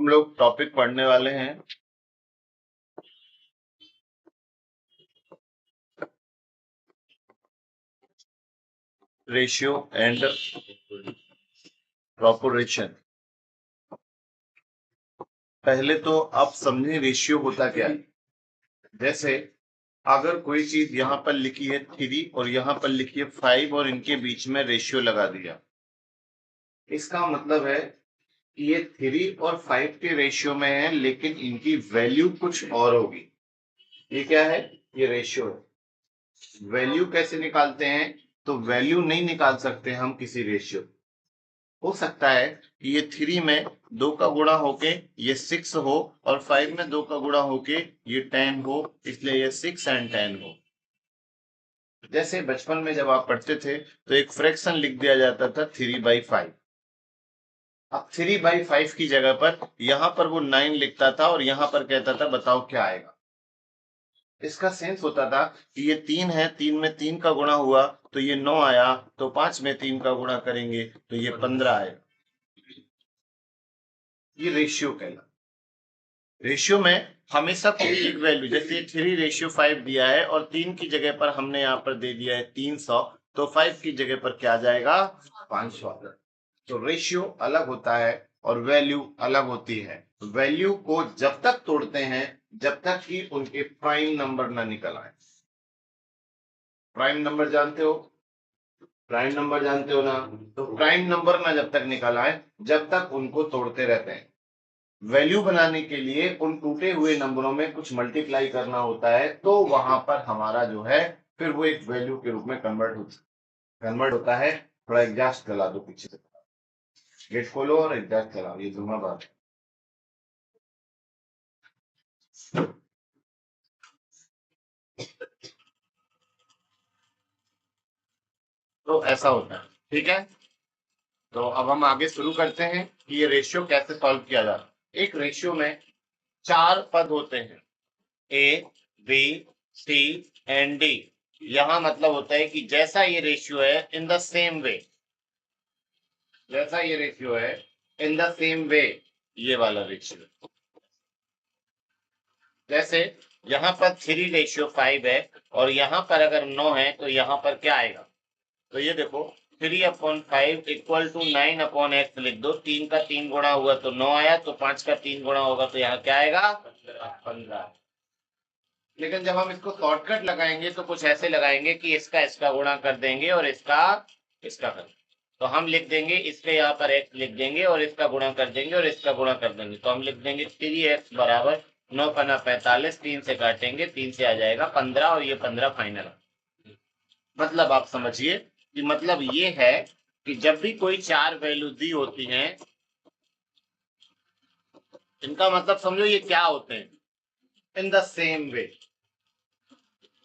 हम लोग टॉपिक पढ़ने वाले हैं रेशियो एंड प्रोपोर्शन। पहले तो आप समझें रेशियो होता क्या है। जैसे अगर कोई चीज यहाँ पर लिखी है 3 और यहाँ पर लिखी है 5 और इनके बीच में रेशियो लगा दिया, इसका मतलब है कि ये 3 और 5 के रेशियो में है, लेकिन इनकी वैल्यू कुछ और होगी। ये क्या है? ये रेशियो है। वैल्यू कैसे निकालते हैं? तो वैल्यू नहीं निकाल सकते हम किसी रेशियो। हो सकता है कि ये 3 में 2 का गुणा होके ये 6 हो और 5 में 2 का गुणा होके ये 10 हो, इसलिए ये 6 एंड 10 हो। जैसे बचपन में जब आप पढ़ते थे तो एक फ्रैक्शन लिख दिया जाता था 3/5। अब 3/5 की जगह पर यहाँ पर वो 9 लिखता था और यहाँ पर कहता था बताओ क्या आएगा। इसका सेंस होता था कि ये 3 है, 3 में 3 का गुणा हुआ तो ये 9 आया, तो 5 में 3 का गुणा करेंगे तो ये 15 आएगा। ये रेशियो कहलाता। रेशियो में हमेशा कोई एक वैल्यू, जैसे 3/5 दिया है और 3 की जगह पर हमने यहाँ पर दे दिया है 300, तो 5 की जगह पर क्या जाएगा? 500। तो रेशियो अलग होता है और वैल्यू अलग होती है। वैल्यू को जब तक तोड़ते हैं जब तक कि उनके प्राइम नंबर ना निकल आए। प्राइम नंबर जानते हो? प्राइम नंबर जानते हो ना? तो प्राइम नंबर ना जब तक निकल आए जब तक उनको तोड़ते रहते हैं। वैल्यू बनाने के लिए उन टूटे हुए नंबरों में कुछ मल्टीप्लाई करना होता है, तो वहां पर हमारा जो है फिर वो एक वैल्यू के रूप में कन्वर्ट होता है। थोड़ा एग्जॉस्ट चला दो पीछे से, गेट खोलो और एग्जॉस्ट चलाओ, ये धुआं बात है। तो ऐसा होता है, ठीक है। तो अब हम आगे शुरू करते हैं कि ये रेशियो कैसे सॉल्व किया जाता है। एक रेशियो में 4 पद होते हैं, ए, बी, सी एंड डी। यहां मतलब होता है कि जैसा ये रेशियो है इन द सेम वे, जैसा ये रेशियो है इन द सेम वे, ये वाला रेशियो। जैसे यहाँ पर 3/5 है और यहाँ पर अगर 9 है तो यहाँ पर क्या आएगा? तो ये देखो 3/5 इक्वल टू 9/x लिख दो। 3 का 3 गुणा हुआ तो 9 आया, तो 5 का 3 गुणा होगा तो यहाँ क्या आएगा? 15। लेकिन जब हम इसको शॉर्टकट लगाएंगे तो कुछ ऐसे लगाएंगे कि इसका गुणा कर देंगे और इसका कर देंगे। तो हम लिख देंगे इसके यहाँ पर x लिख देंगे और इसका गुणा कर देंगे और इसका गुणा कर देंगे। तो हम लिख देंगे 3x बराबर 9×45, 3 से काटेंगे, 3 से आ जाएगा 15 और ये 15 फाइनल। मतलब आप समझिए कि मतलब ये है कि जब भी कोई 4 वैल्यू दी होती हैं, इनका मतलब समझो ये क्या होते हैं? In the same way,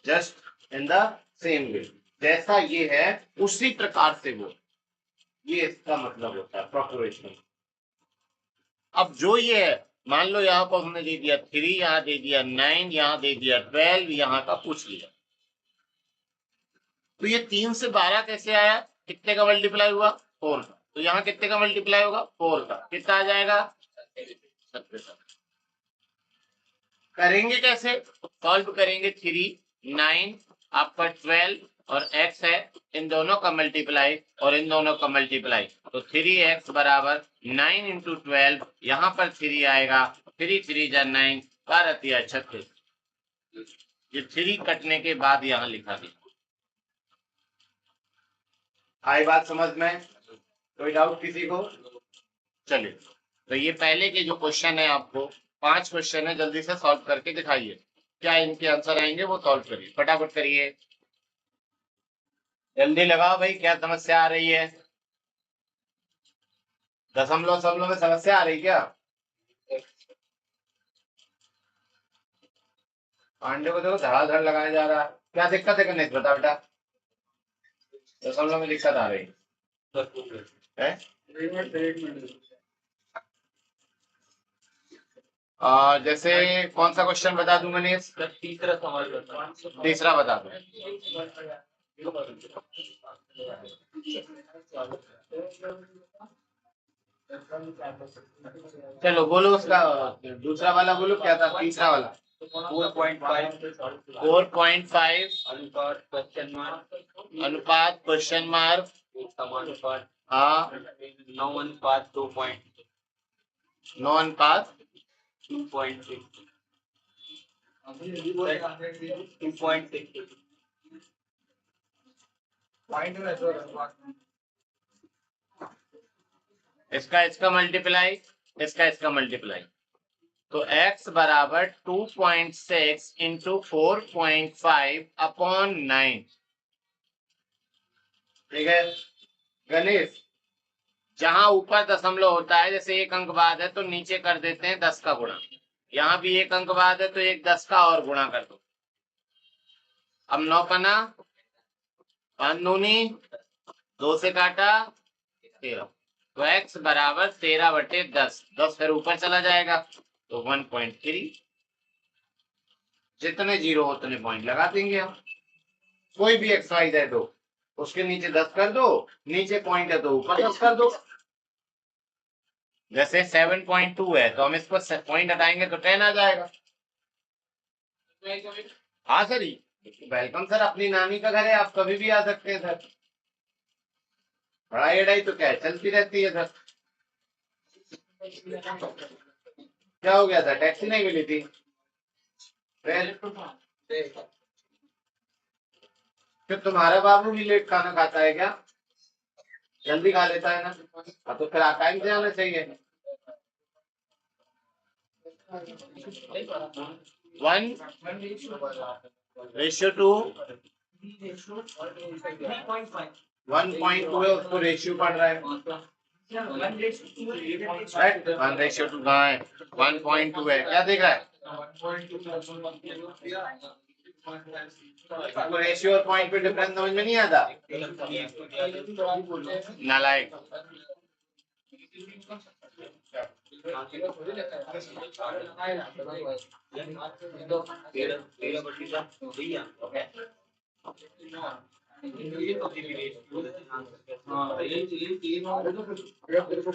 just in the same way, जैसा ये है उसी प्रकार से वो, ये इसका मतलब होता है प्रोपोर्शनल। अब जो ये है, मान लो यहाँ पर हमने दे दिया 3, यहाँ दे दिया 9, यहाँ दे दिया 12, यहाँ का पूछ लिया, तो ये 3 से 12 कैसे आया? कितने का मल्टीप्लाई हुआ? 4 का। तो यहाँ कितने का मल्टीप्लाई होगा? 4 का। कितना आ जाएगा? 37। करेंगे कैसे? सॉल्व करेंगे 3, 9, आपका 12 और x है, इन दोनों का मल्टीप्लाई और इन दोनों का मल्टीप्लाई, तो 3x बराबर 9 इंटू 12, यहाँ पर 3 आएगा, 3 3 जा 9, 12 36। ये 3 कटने के बाद यहाँ लिखा गया। आई बात समझ में? कोई डाउट किसी को? चलिए, तो ये पहले के जो क्वेश्चन है, आपको 5 क्वेश्चन है, जल्दी से सॉल्व करके दिखाइए। क्या इनके आंसर आएंगे वो सॉल्व करिए, फटाफट करिए, जल्दी लगाओ भाई। क्या समस्या आ रही है? दशमलव समलव में समस्या आ रही क्या? पांडे को देखो धड़ाधड़ लगाया जा रहा है, क्या दिक्कत है? गणेश बता बेटा, दशमलव में दिक्कत आ रही है? जैसे कौन सा क्वेश्चन बता दूं गणेश? तीसरा बता दो। चलो बोलो उसका दूसरा वाला बोलो क्या था, तीसरा वाला 4.5 अनुपात क्वेश्चन मार्क हाँ 9 अनुपात 2.6 9 अनुपात 2.6 इसका मल्टीप्लाई इसका मल्टीप्लाई, तो x बराबर 2.6 इंटू 4.5 अपॉन 9। ठीक है गणेश, जहां ऊपर दशमलव होता है जैसे एक अंक बाद है तो नीचे कर देते हैं 10 का गुणा, यहाँ भी एक अंक बाद है तो एक 10 का और गुणा कर दो। अब 9 पना 5 दूनी 2 से काटा 13, तो x बराबर 13/10, 10 फिर ऊपर चला जाएगा तो 1.3, जितने जीरो उतने पॉइंट लगा देंगे हम। कोई भी एक्स वाई जेड हो उसके नीचे 10 कर दो, नीचे पॉइंट है तो ऊपर 10 कर दो। जैसे 7.2 है तो हम इस पर पॉइंट हटाएंगे तो 10 आ जाएगा। हाँ सर, वेलकम सर, अपनी नानी का घर है, आप कभी भी आ सकते हैं सर। पढ़ाई अड़ाई तो क्या है, चलती रहती है सर। क्या हो गया था, टैक्सी नहीं मिली थी? फिर तुम्हारा बाबू भी लेट खाना खाता है क्या? जल्दी खा लेता है ना, तो फिर टाइम से आना चाहिए। 1:2 1.2 है, उसको रेशियो पढ़ रहा है। 1:2 कहाँ है, 1.2 है, क्या देख रहा है? आपको रेशियो और पॉइंट पे डिफरेंस समझ में नहीं आता? नालायक।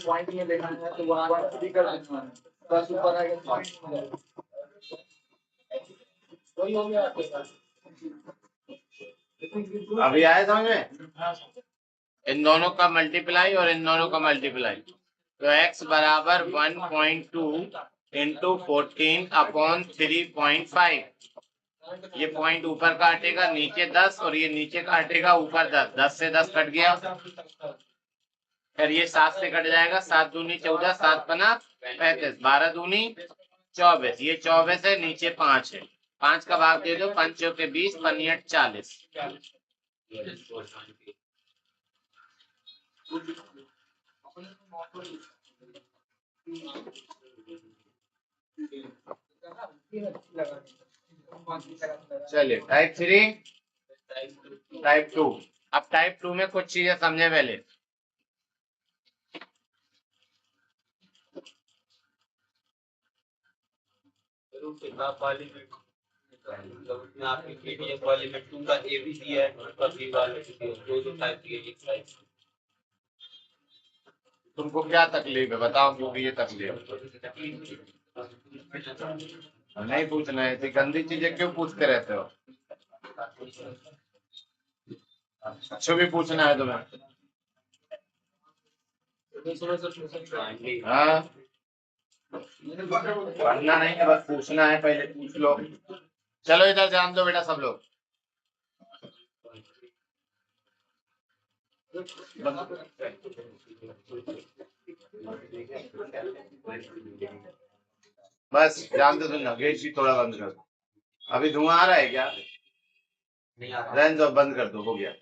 पॉइंट में देखना है तो वहां भी कर देना है, बस ऊपर आएगा पॉइंट वही हो गया। अभी आया समझ में? इन दोनों का मल्टीप्लाई और इन दोनों का मल्टीप्लाई, तो x बराबर 1.2 इंटू 14 अपॉन 3.5। ये पॉइंट ऊपर काटेगा, नीचे 10 और ये नीचे काटेगा ऊपर 10, 10 से 10 कट गया, फिर ये 7 से कट जाएगा, 7 दूनी 14, 7 पना 35, 12 दूनी 24, ये 24 है, नीचे 5 है, 5 का भाग दे दो, 5 चौके 20, 5 40। चलिए टाइप 3 टाइप 2। अब टाइप 2 में कुछ चीजें समझे पहले। आपकी पीडीएफ वाले में 2 का ए भी दिया है, 2 का बी वाले दो टाइप की एक साइज। तुमको क्या तकलीफ है बताओ, क्योंकि ये तकलीफ नहीं पूछना है, ऐसी गंदी चीजें क्यों पूछते रहते हो? अच्छा भी पूछना है तुम्हें? हाँ, पढ़ना नहीं है, बस पूछना है, पहले पूछ लो। चलो इधर ध्यान दो बेटा सब लोग। बस ध्यान से सुनना, गेट भी थोड़ा बंद कर दो। अभी धुआं आ रहा है क्या? रहने दो, बंद कर दो, हो गया।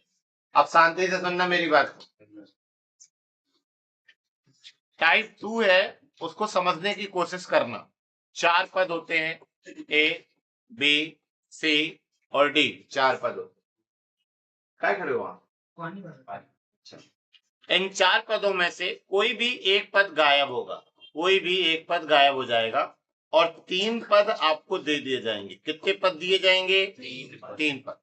अब शांति से सुनना मेरी बात। टाइप 2 है, उसको समझने की कोशिश करना। 4 पद होते हैं, ए बी सी और डी, 4 पद होते। क्या खड़े हो वहां? इन 4 पदों में से कोई भी एक पद गायब होगा, कोई भी एक पद गायब हो जाएगा और 3 पद आपको दे दिए जाएंगे। कितने पद दिए जाएंगे? 3 पद।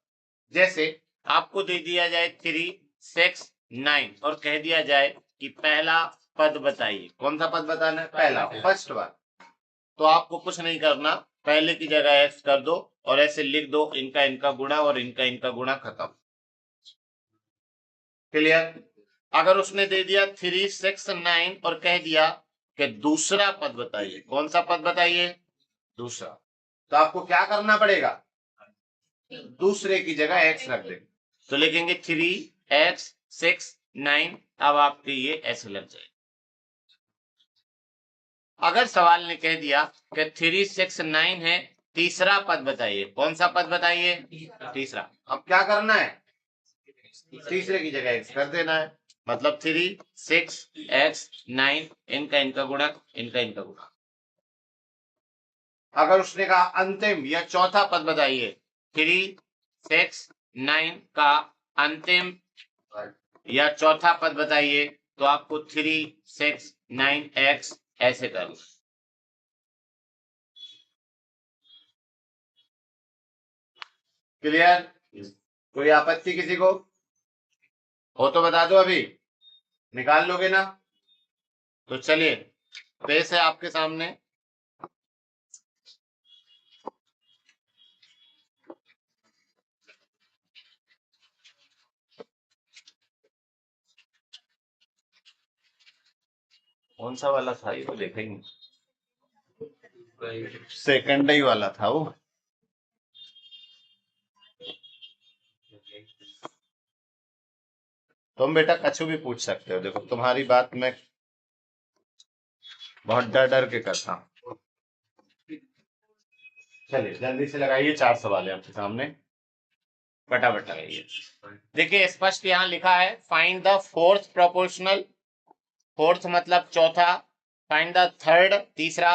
जैसे आपको दे दिया जाए 3, 6, 9 और कह दिया जाए कि पहला पद बताइए। कौन सा पद बताना है? पहला, फर्स्ट वन। तो आपको कुछ नहीं करना, पहले की जगह x कर दो और ऐसे लिख दो इनका इनका गुणा और इनका गुणा, खत्म। क्लियर? अगर उसने दे दिया 3, 6, 9 और कह दिया कि दूसरा पद बताइए, कौन सा पद बताइए? दूसरा। तो आपको क्या करना पड़ेगा? दूसरे की जगह x रख देंगे, तो लिखेंगे 3x 6 9। अब आपके ये ऐसे लग जाए। अगर सवाल ने कह दिया कि 3, 6, 9 है, तीसरा पद बताइए, कौन सा पद बताइए? तीसरा। अब क्या करना है? तीसरे की जगह x कर देना है, मतलब 3, 6, x 9, इनका गुणा, इनका गुणा। अगर उसने कहा अंतिम या चौथा पद बताइए, 3, 6, 9 का अंतिम या चौथा पद बताइए, तो आपको 3, 6, 9 x ऐसे करना। क्लियर? कोई आपत्ति किसी को हो तो बता दो, अभी निकाल लोगे ना? तो चलिए, पेश है आपके सामने। कौन सा वाला था ये तो देखा ही नहीं, सेकंड ही वाला था वो। तुम बेटा कछु भी पूछ सकते हो, देखो तुम्हारी बात मैं बहुत डर डर के करता हूं। चलिए जल्दी से लगाइए, 4 सवाल है आपके सामने, फटाफट लगाइए। देखिए स्पष्ट यहाँ लिखा है, find the fourth proportional, fourth मतलब चौथा, फाइंड द थर्ड तीसरा,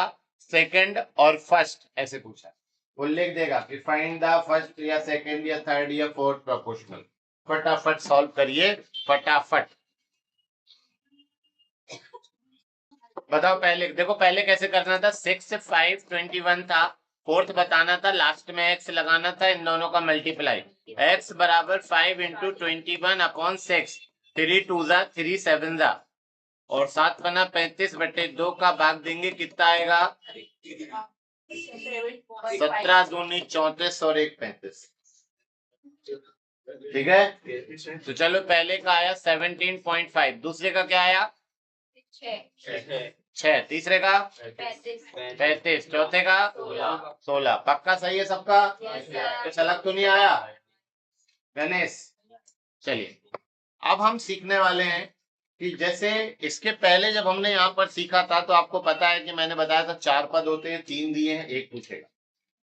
सेकंड और फर्स्ट ऐसे पूछा। वो लिख देगा कि फाइंड द फर्स्ट या सेकंड या थर्ड या फोर्थ प्रोपोर्शनल। फटाफट सॉल्व करिए, फटाफट बताओ। पहले देखो, पहले कैसे करना था? 6, 5, 21 था, फोर्थ बताना था, लास्ट में x लगाना था, इन दोनों का मल्टीप्लाई, x बराबर 5 इंटू 21 अपॉन 6, 3 2 जा 3 7 जा और 7 बना 35/2 का भाग देंगे, कितना आएगा? 17 दूनी 34 और 1 35। ठीक है, तो चलो पहले का आया 17.5, दूसरे का क्या आया? 6, तीसरे का 35, चौथे का 16। पक्का सही है सबका? कुछ अलग तो नहीं आया? गणेश, चलिए अब हम सीखने वाले हैं कि जैसे इसके पहले जब हमने यहाँ पर सीखा था तो आपको पता है कि मैंने बताया था 4 पद होते हैं, 3 दिए हैं, 1 पूछेगा।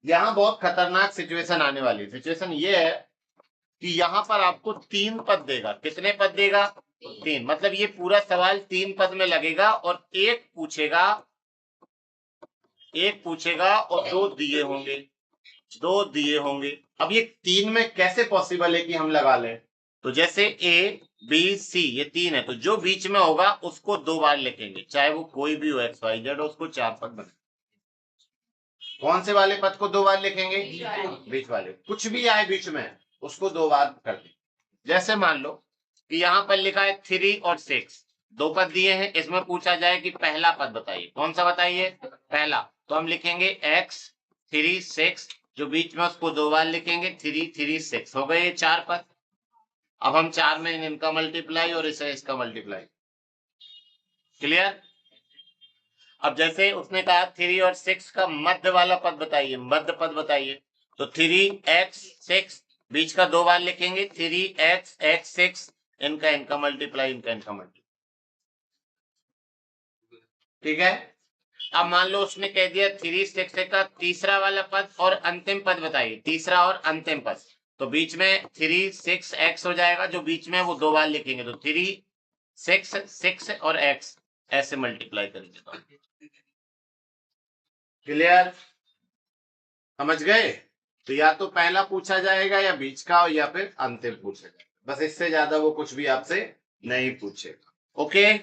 यहाँ बहुत खतरनाक सिचुएशन आने वाली है। सिचुएशन ये है कि यहाँ पर आपको 3 पद देगा। कितने पद देगा? 3। मतलब ये पूरा सवाल 3 पद में लगेगा और एक पूछेगा और 2 दिए होंगे, 2 दिए होंगे। अब ये 3 में कैसे पॉसिबल है कि हम लगा लें? तो जैसे A, B, C ये 3 है, तो जो बीच में होगा उसको 2 बार लिखेंगे, चाहे वो कोई भी हो, XYZ, उसको 4 पद बने। कौन से वाले पद को 2 बार लिखेंगे? बीच वाले। कुछ भी आए बीच में उसको 2 बार कर दें। जैसे मान लो कि यहाँ पर लिखा है 3 और 6, 2 पद दिए हैं, इसमें पूछा जाए कि पहला पद बताइए, कौन सा बताइए? पहला। तो हम लिखेंगे x 3 6, जो बीच में उसको 2 बार लिखेंगे, 3 3 6, हो गए ये 4 पद। अब हम 4 में इनका मल्टीप्लाई और इसे इसका मल्टीप्लाई। क्लियर? अब जैसे उसने कहा 3 और 6 का मध्य वाला पद बताइए, मध्य पद बताइए, तो 3x 6, बीच का 2 बार लिखेंगे, 3x x 6, इनका मल्टीप्लाई, इनका मल्टीप्लाई। ठीक है, अब मान लो उसने कह दिया 3 6 का तीसरा वाला पद और अंतिम पद बताइए, तीसरा और अंतिम पद। तो बीच में 3 6 x हो जाएगा, जो बीच में वो 2 बार लिखेंगे, तो 3 6 6 और x ऐसे मल्टीप्लाई करेंगे। तो क्लियर? समझ गए? तो या तो पहला पूछा जाएगा या बीच का या फिर अंतिम पूछा जाएगा, बस इससे ज्यादा वो कुछ भी आपसे नहीं पूछेगा। ओके,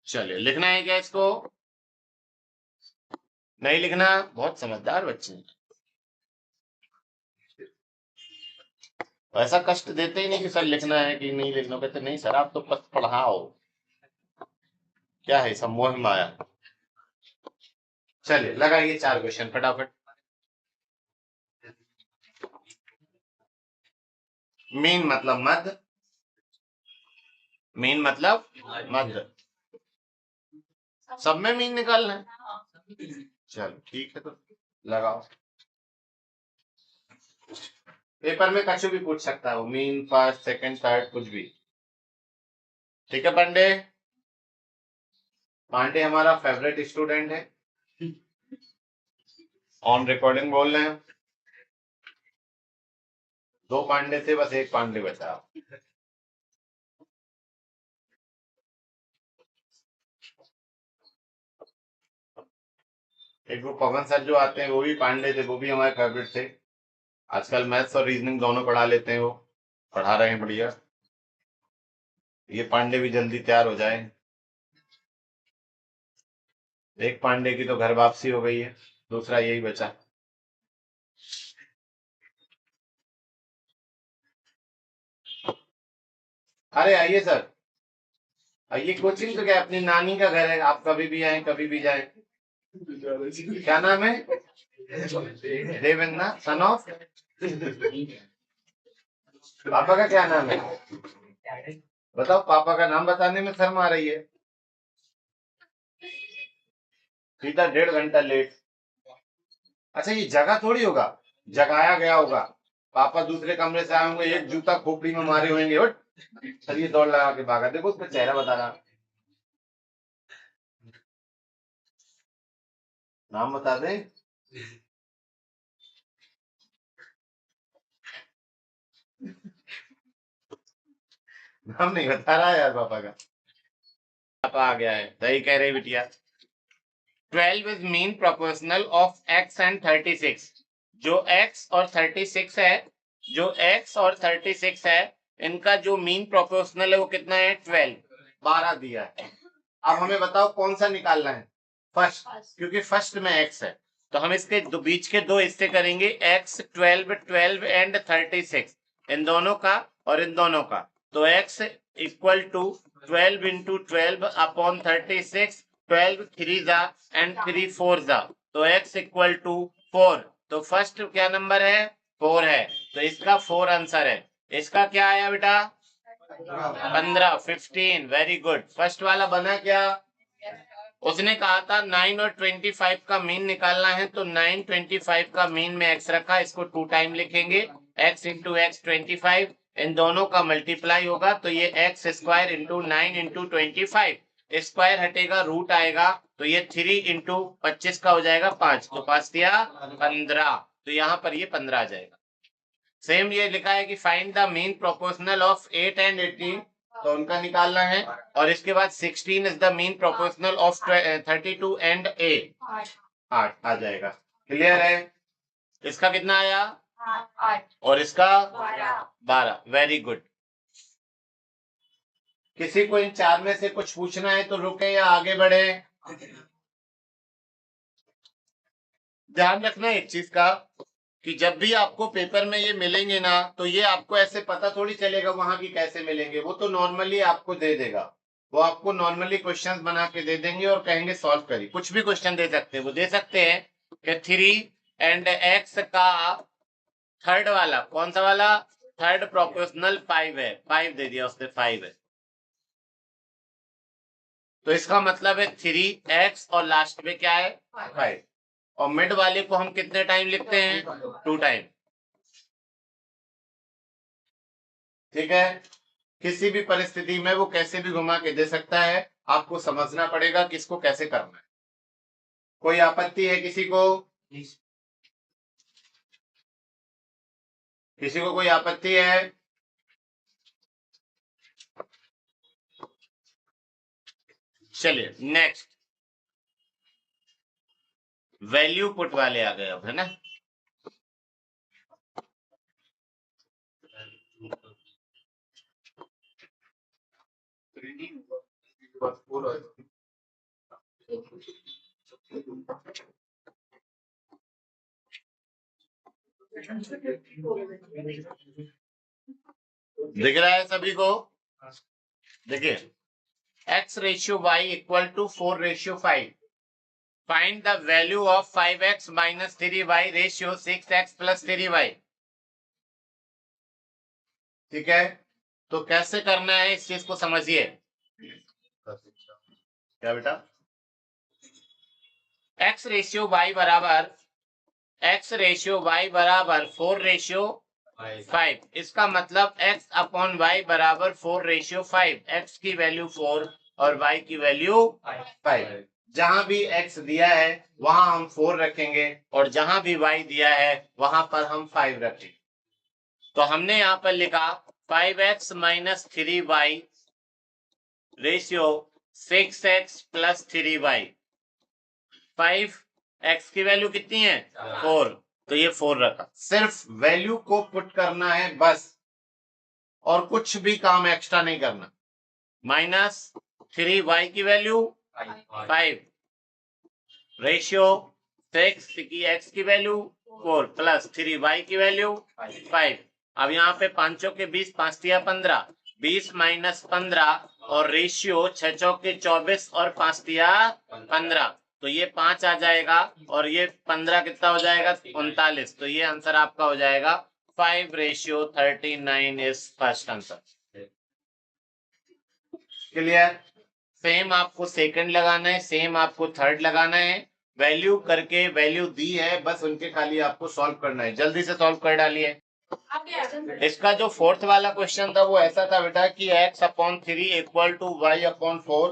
चलिए लिखना है क्या इसको? नहीं लिखना? बहुत समझदार बच्चे हैं, ऐसा कष्ट देते ही नहीं कि सर लिखना है कि नहीं लिखना, कहते नहीं सर आप तो बस पढ़ाओ। क्या है समूह माया। चलिए लगाइए 4 क्वेश्चन फटाफट। मीन मतलब मध्य, मीन मतलब मध्य, सब में मीन निकालना है। चलो ठीक है, तो लगाओ। पेपर में कछु भी पूछ सकता है, मीन, फर्स्ट, सेकंड, थर्ड, कुछ भी। ठीक है पांडे, पांडे हमारा फेवरेट स्टूडेंट है। ऑन रिकॉर्डिंग बोल रहे हैं। 2 पांडे थे, बस 1 पांडे बचा। एक वो पवन सर जो आते हैं वो भी पांडे थे, वो भी हमारे फेवरेट थे। आजकल मैथ्स और रीजनिंग दोनों पढ़ा लेते हैं, वो पढ़ा रहे हैं बढ़िया। ये पांडे भी जल्दी तैयार हो जाए। एक पांडे की तो घर वापसी हो गई है, दूसरा यही बचा। अरे आइए सर, आइए। कोचिंग तो क्या अपनी नानी का घर है, आप कभी भी आए कभी भी जाए। क्या नाम है? Devendra, son of. पापा का क्या नाम है? बताओ, पापा का नाम बताने में शर्म आ रही है। सीधा 1.5 घंटा लेट। अच्छा, ये जगह थोड़ी होगा, जगाया गया होगा। पापा दूसरे कमरे से आए होंगे, एक जूता खोपड़ी में मारे होंगे, उठ। सर ये दौड़ लगा के भागा, देखो उसका चेहरा बता रहा। नाम बता दे। नाम नहीं बता रहा यार पापा का। पापा आ गया है, सही कह रही बिटिया। 12 is mean proportional of x and 36। जो x और 36 है, जो x और 36 है, इनका जो मीन प्रोपोर्शनल है वो कितना है? 12, 12 दिया है। अब हमें बताओ कौन सा निकालना है? फर्स्ट, क्योंकि फर्स्ट में x है, तो हम इसके दो बीच के 2 हिस्से करेंगे, x 12, 12 एंड 36, इन दोनों का और इन दोनों का। तो x equal to 12 into 12 upon 36, 12 3 जा एंड 3 4 जा, तो x इक्वल टू 4। तो फर्स्ट क्या नंबर है? 4 है, तो इसका 4 आंसर है। इसका क्या आया बेटा? 15, 15। Very good. फर्स्ट वाला बना क्या? उसने कहा था 9 और 25 का मीन निकालना है, तो 9 25 का मीन में x रखा, इसको 2 टाइम लिखेंगे, x इंटू एक्स 25, इन दोनों का मल्टीप्लाई होगा, तो ये x square into 9 into 25, square हटेगा, रूट आएगा, तो ये 3 इंटू 25 का हो जाएगा 5, तो 5 दिया 15, तो यहाँ पर ये 15 आ जाएगा। सेम ये लिखा है कि find the mean proportional of 8 and 18, तो उनका निकालना है, और इसके बाद 16 is the mean proportional of 32 and 8, 8 आ जाएगा। क्लियर है? इसका कितना आया? 8 और इसका 12। Very good. किसी को इन 4 में से कुछ पूछना है तो रुके या आगे बढ़े? ध्यान रखना एक चीज का, कि जब भी आपको पेपर में ये मिलेंगे ना, तो ये आपको ऐसे पता थोड़ी चलेगा वहां की कैसे मिलेंगे, वो तो नॉर्मली आपको दे देगा। वो आपको नॉर्मली क्वेश्चंस बना के दे देंगे और कहेंगे सॉल्व करिए। कुछ भी क्वेश्चन दे सकते हैं, वो दे सकते हैं कि 3 एंड x का थर्ड वाला, कौन सा वाला? थर्ड प्रोपोर्शनल 5 है, 5 दे दिया उसने, 5 है, तो इसका मतलब है 3x और लास्ट में क्या है? 5। और मिड वाले को हम कितने टाइम लिखते हैं? 2 टाइम। ठीक है, किसी भी परिस्थिति में वो कैसे भी घुमा के दे सकता है, आपको समझना पड़ेगा कि इसको कैसे करना है। कोई आपत्ति है किसी को? किसी को कोई आपत्ति है? चलिए नेक्स्ट, वैल्यू पुट वाले आ गए अब, है ना? दिख रहा है सभी को? देखिए, x ratio y equal to 4 ratio 5. Find the value of 5x minus 3y ratio 6x plus 3y. ठीक है, तो कैसे करना है इस चीज को समझिए. क्या बेटा, x रेशियो y बराबर 4 रेशियो 5. इसका मतलब x अपॉन y बराबर 4 रेशियो 5. x की वैल्यू 4 और y की वैल्यू 5. जहां भी x दिया है वहां हम 4 रखेंगे और जहां भी y दिया है वहां पर हम 5 रखेंगे. तो हमने यहां पर लिखा 5x minus 3y ratio 6x plus 3y. 5x की वैल्यू कितनी है 4, तो ये 4 रखा. सिर्फ वैल्यू को पुट करना है बस, और कुछ भी काम एक्स्ट्रा नहीं करना. माइनस 3y की वैल्यू 5 रेशियो 6 की x की वैल्यू 4 प्लस 3y की वैल्यू 5. अब यहाँ पे 5 के 20, 5 तिया 15, 20 माइनस 15 और रेशियो 6 चौके 24 और 5 तिया 15, तो ये 5 आ जाएगा और ये 15 कितना हो जाएगा 39. तो ये आंसर आपका हो जाएगा 5 ratio 39 is first answer. Clear. Same आपको सेकंड लगाना है, सेम आपको थर्ड लगाना है. वैल्यू करके वैल्यू दी है, बस उनके खाली आपको सॉल्व करना है. जल्दी से सॉल्व कर डालिए. इसका जो फोर्थ वाला क्वेश्चन था वो ऐसा था बेटा कि x upon 3 equal to y upon 4.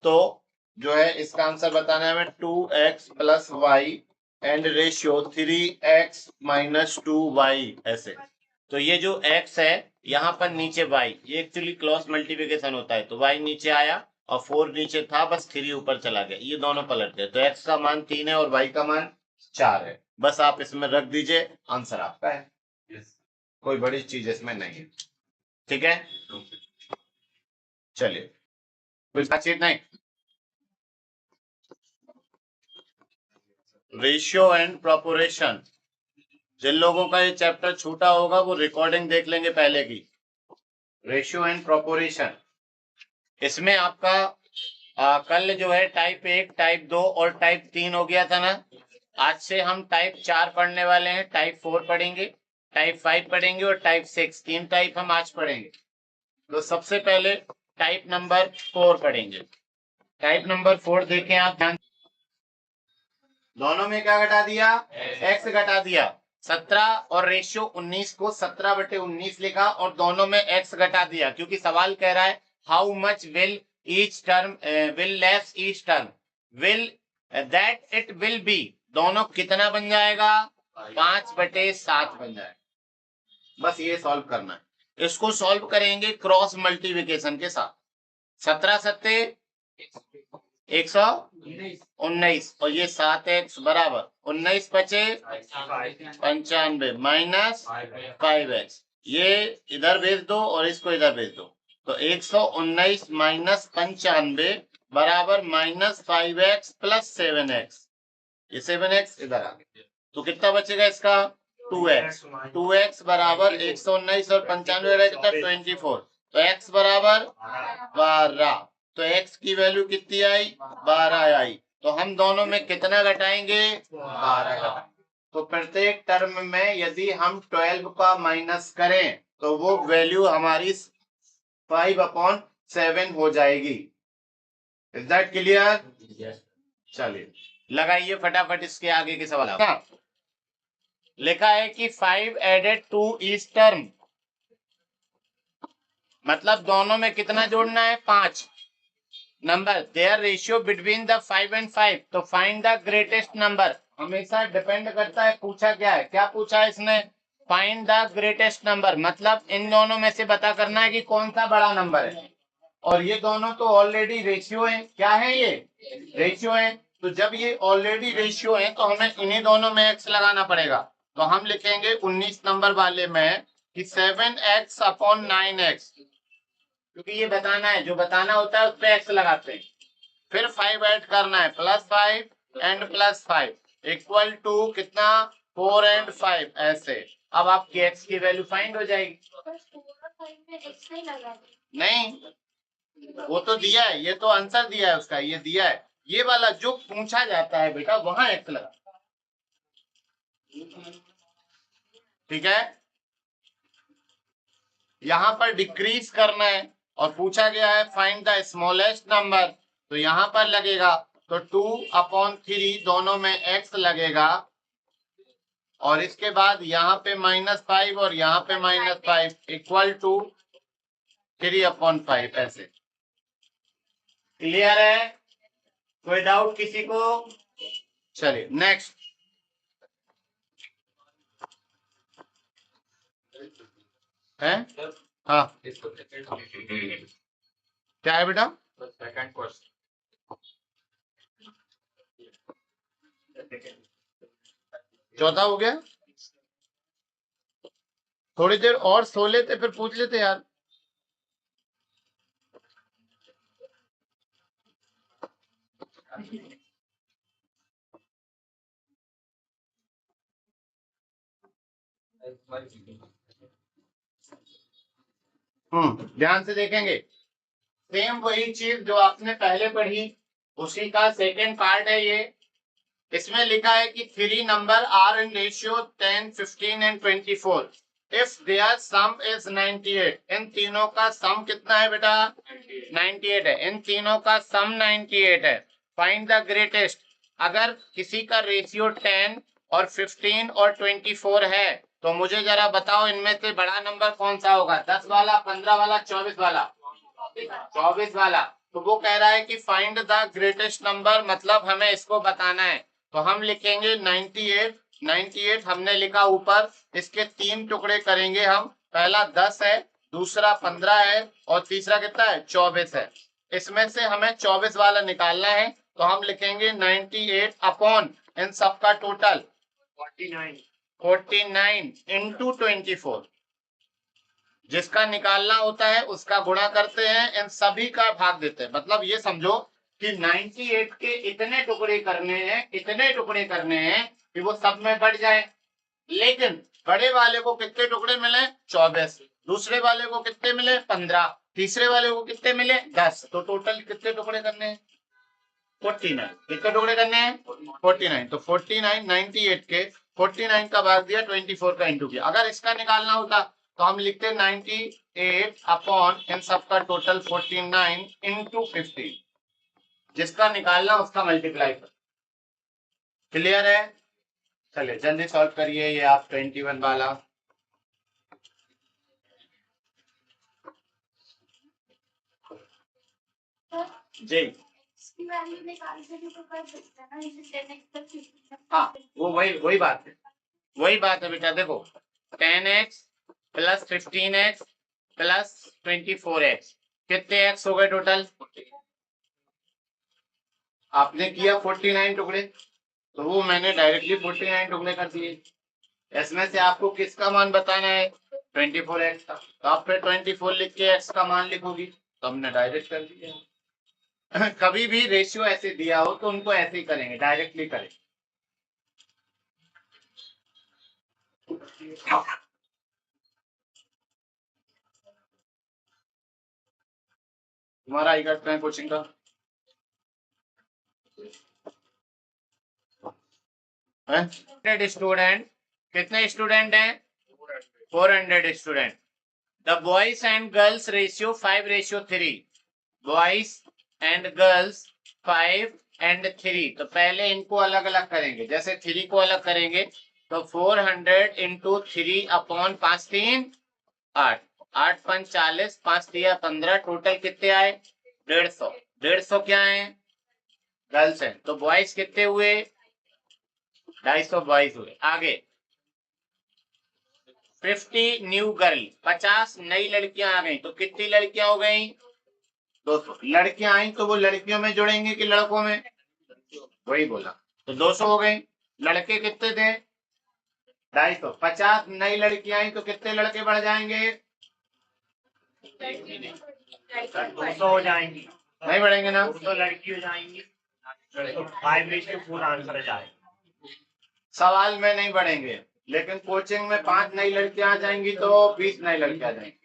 तो जो है इसका आंसर बताना है हमें 2x plus y and ratio 3x minus 2y ऐसे. तो ये जो x है यहाँ पर नीचे y, ये एक्चुअली क्रॉस मल्टीप्लिकेशन होता है, तो y नीचे आया और 4 नीचे था, बस 3 ऊपर चला गया. ये दोनों पलट गए, तो x का मान 3 है और y का मान 4 है. बस आप इसमें रख दीजिए, आंसर आपका है. कोई बड़ी चीज इसमें नहीं है. ठीक है, चलिए कुछ बातचीत नहीं. Ratio and proportion. जिन लोगों का ये चैप्टर छूटा होगा वो रिकॉर्डिंग देख लेंगे पहले की. रेशियो एंड प्रोपोर्शन, इसमें आपका कल जो है टाइप 1, टाइप 2 और टाइप 3 हो गया था ना. आज से हम टाइप 4 पढ़ने वाले हैं, टाइप 4 पढ़ेंगे, टाइप 5 पढ़ेंगे और टाइप 6. 3 टाइप हम आज पढ़ेंगे. तो सबसे पहले टाइप नंबर 4 पढ़ेंगे. टाइप नंबर 4 देखें आप ध्यान. दोनों में क्या घटा दिया, x घटा दिया. 17 और रेशियो 19 को 17/19 लिखा और दोनों में x घटा दिया, क्योंकि सवाल कह रहा है how much will each term will less each term will that it will be. दोनों कितना बन जाएगा 5/7 बन जाएगा. बस ये सॉल्व करना है. इसको सॉल्व करेंगे क्रॉस मल्टीप्लिकेशन के साथ. 17 सत्ते 119 और ये 7x बराबर 19 बचे 95 माइनस 5x. ये इधर भेज दो और इसको इधर भेज दो, तो 119 माइनस 95 बराबर माइनस 5x प्लस 7x. ये 7x इधर आ गया, तो कितना बचेगा इसका 2x. 2x बराबर 119 और 95 कितना 24, तो x बराबर 12. तो x की वैल्यू कितनी आई 12 आई. तो हम दोनों में कितना घटाएंगे 12. तो प्रत्येक टर्म में यदि हम 12 का माइनस करें तो वो वैल्यू हमारी 5/7 हो जाएगी. Is that clear. चलिए लगाइए फटाफट इसके आगे के सवाल. लिखा है कि 5 एडेड टू ईच टर्म, मतलब दोनों में कितना जोड़ना है 5 number. Their ratio between the 5 and 5. तो फाइंड द ग्रेटेस्ट नंबर. हमेशा डिपेंड करता है पूछा क्या है. क्या पूछा है इसने, फाइंड द ग्रेटेस्ट नंबर, मतलब इन दोनों में से पता करना है कि कौन सा बड़ा नंबर है. और ये दोनों तो ऑलरेडी रेशियो है. क्या है ये रेशियो है. तो जब ये ऑलरेडी रेशियो है तो हमें इन्हीं दोनों में x लगाना पड़ेगा. तो हम लिखेंगे 19 नंबर वाले में कि 7x अपॉन 9x, क्योंकि ये बताना है, जो बताना होता है उस पे x लगाते हैं. फिर 5 ऐड करना है, +5 एंड +5 इक्वल टू कितना 4 एंड 5 ऐसे. अब आपकी x की वैल्यू फाइंड हो जाएगी. नहीं, वो तो दिया है, ये तो आंसर दिया है उसका, ये दिया है। ये वाला जो पूछा जाता है बेटा वहां एक्स लगा, ठीक है। यहां पर डिक्रीज करना है और पूछा गया है फाइंड द स्मॉलेस्ट नंबर, तो यहां पर लगेगा तो 2/3 दोनों में x लगेगा, और इसके बाद यहाँ पे -5 और यहाँ पे -5 इक्वल टू 3/5 ऐसे। क्लियर है? कोई डाउट किसी को? चलिए नेक्स्ट है। हाँ क्या है बेटा? Second question. चौथा हो गया। थोड़ी देर और सो लेते फिर पूछ लेते यार। ध्यान से देखेंगे, सेम वही चीज जो आपने पहले पढ़ी उसी का सेकेंड पार्ट है ये। इसमें लिखा है कि 3 number are in ratio 10, 15 and 24 if their sum is 98। इन तीनों का सम कितना है बेटा? 98 है। इन तीनों का सम 98 है। Find the greatest. अगर किसी का रेशियो 10 और 15 और 24 है तो मुझे जरा बताओ इनमें से बड़ा नंबर कौन सा होगा? 10 वाला, 15 वाला, 24 वाला? 24 वाला। तो वो कह रहा है कि फाइंड द ग्रेटेस्ट नंबर, मतलब हमें इसको बताना है। तो हम लिखेंगे 98। 98 हमने लिखा ऊपर, इसके 3 टुकड़े करेंगे हम। पहला 10 है, दूसरा 15 है और तीसरा कितना है? 24 है। इसमें से हमें 24 वाला निकालना है, तो हम लिखेंगे 98 अपॉन इन सबका टोटल 49 इंटू 24। जिसका निकालना होता है उसका गुणा करते हैं, इन सभी का भाग देते हैं। मतलब ये समझो कि 98 के इतने टुकड़े करने हैं, इतने टुकड़े करने हैं कि वो सब में बढ़ जाए। लेकिन बड़े वाले को कितने टुकड़े मिले? 24। दूसरे वाले को कितने मिले? 15। तीसरे वाले को कितने मिले? 10। तो टोटल कितने टुकड़े करने हैं? 49। कितने टुकड़े करने हैं? 49। तो 49 98 के 49 का भाग दिया, 24 का इंटू किया। अगर इसका निकालना होता तो हम लिखते 98 अपॉन इन सबका टोटल 49 इंटू 15। जिसका निकालना उसका मल्टीप्लाई कर। क्लियर है? चलिए जल्दी सॉल्व करिए ये आप 21 वाला। जी हाँ, वो वही बात है, वही बात है बेटा। देखो 10x plus 15x plus 24x कितने x हो गए टोटल? आपने किया 49 टुकड़े, तो वो मैंने डायरेक्टली 49 टुकड़े कर दिए। इसमें से आपको किसका मान बताना है? 24x का। तो आप फिर 24 लिख के x का मान लिखोगी, तो हमने डायरेक्ट कर दिया। कभी भी रेशियो ऐसे दिया हो तो उनको ऐसे ही करेंगे, डायरेक्टली करेंगे। तुम्हारा आई करते हैं कोचिंग का है? स्टूडेंट कितने स्टूडेंट हैं? 400 student. The boys and girls ratio 5:3। Boys and girls 5 and 3। तो पहले इनको अलग अलग करेंगे। जैसे 3 को अलग करेंगे तो 400 इंटू 3 अपॉन 5 3 8, 8 5 40, 5 दिया 15, टोटल कितने आए? 150। 150 क्या है? गर्ल्स हैं। तो बॉयज कितने हुए? 250 बॉयज हुए। आगे 50 न्यू गर्ल, 50 नई लड़कियां आ गई। तो कितनी लड़कियां हो गई? 200। लड़कियां आई तो वो लड़कियों में जुड़ेंगे कि लड़कों में? वही बोला। तो 200 हो गई। लड़के कितने थे? 250। 50 नई लड़कियां आई तो कितने लड़के बढ़ जाएंगे? 200 हो जाएंगी, नहीं बढ़ेंगे ना? 200 लड़की हो जाएंगी, तो 5:4 आंसर जाएगा। सवाल में नहीं बढ़ेंगे, लेकिन कोचिंग में 5 नई लड़कियां आ जाएंगी तो 20 नई लड़कियां आ जाएंगी।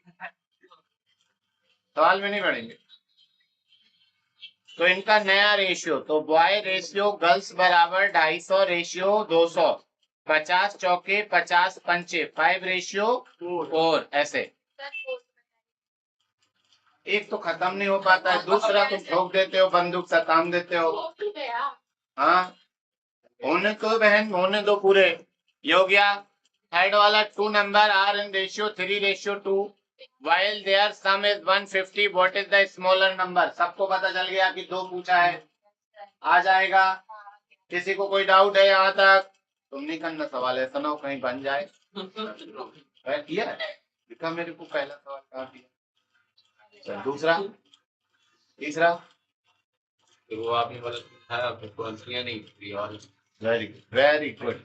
सवाल में नहीं बढ़ेंगे। तो इनका नया रेशियो, तो बॉय रेशियो गर्ल्स बराबर 250 रेशियो 200, 50 चौके 50 पंचे 5:4 ऐसे। एक तो खत्म नहीं हो पाता है, दूसरा तुम ठोक देते हो, बंदूक से काम देते हो। हाँ होने तो बहन, होने दो पूरे। ये हो गया। थर्ड वाला 2 number are in ratio 3:2 while their sum is 150 what is the smaller number। सबको पता चल गया कि 2 पूछा है, आ जाएगा। किसी को कोई डाउट है यहाँ तक? तुम नहीं करना सवाल, ऐसा ना हो कहीं बन जाए। किया दिखा मेरे को पहला सवाल कहा दिया। दूसरा तीसरा तो वो आपने बोला था, आपने तुरंत किया नहीं थी और वेरी गुड।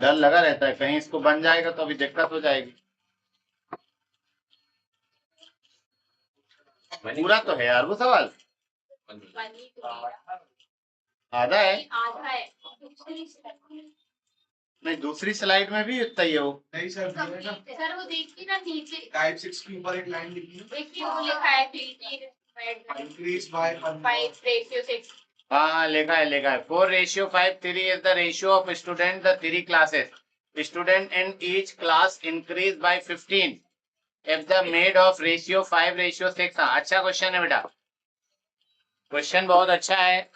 डर लगा रहता है कहीं इसको बन जाएगा तो अभी दिक्कत हो जाएगी। पूरा तो है यार वो सवाल, आधा है। नहीं दूसरी स्लाइड में भी इतना ही है वो। नहीं सर, सर वो देखिए ना नीचे टाइप 6 के ऊपर एक लाइन लिखी है, देखिए वो लिखा है इंक्रीज बाय 5:6। हाँ लिखा है 4:5 3 is the ratio of student the 3 classes, student in each class increase by 15 if the made of ratio 5:6। हाँ अच्छा क्वेश्चन है बेटा, क्वेश्चन बहुत अच्छा है।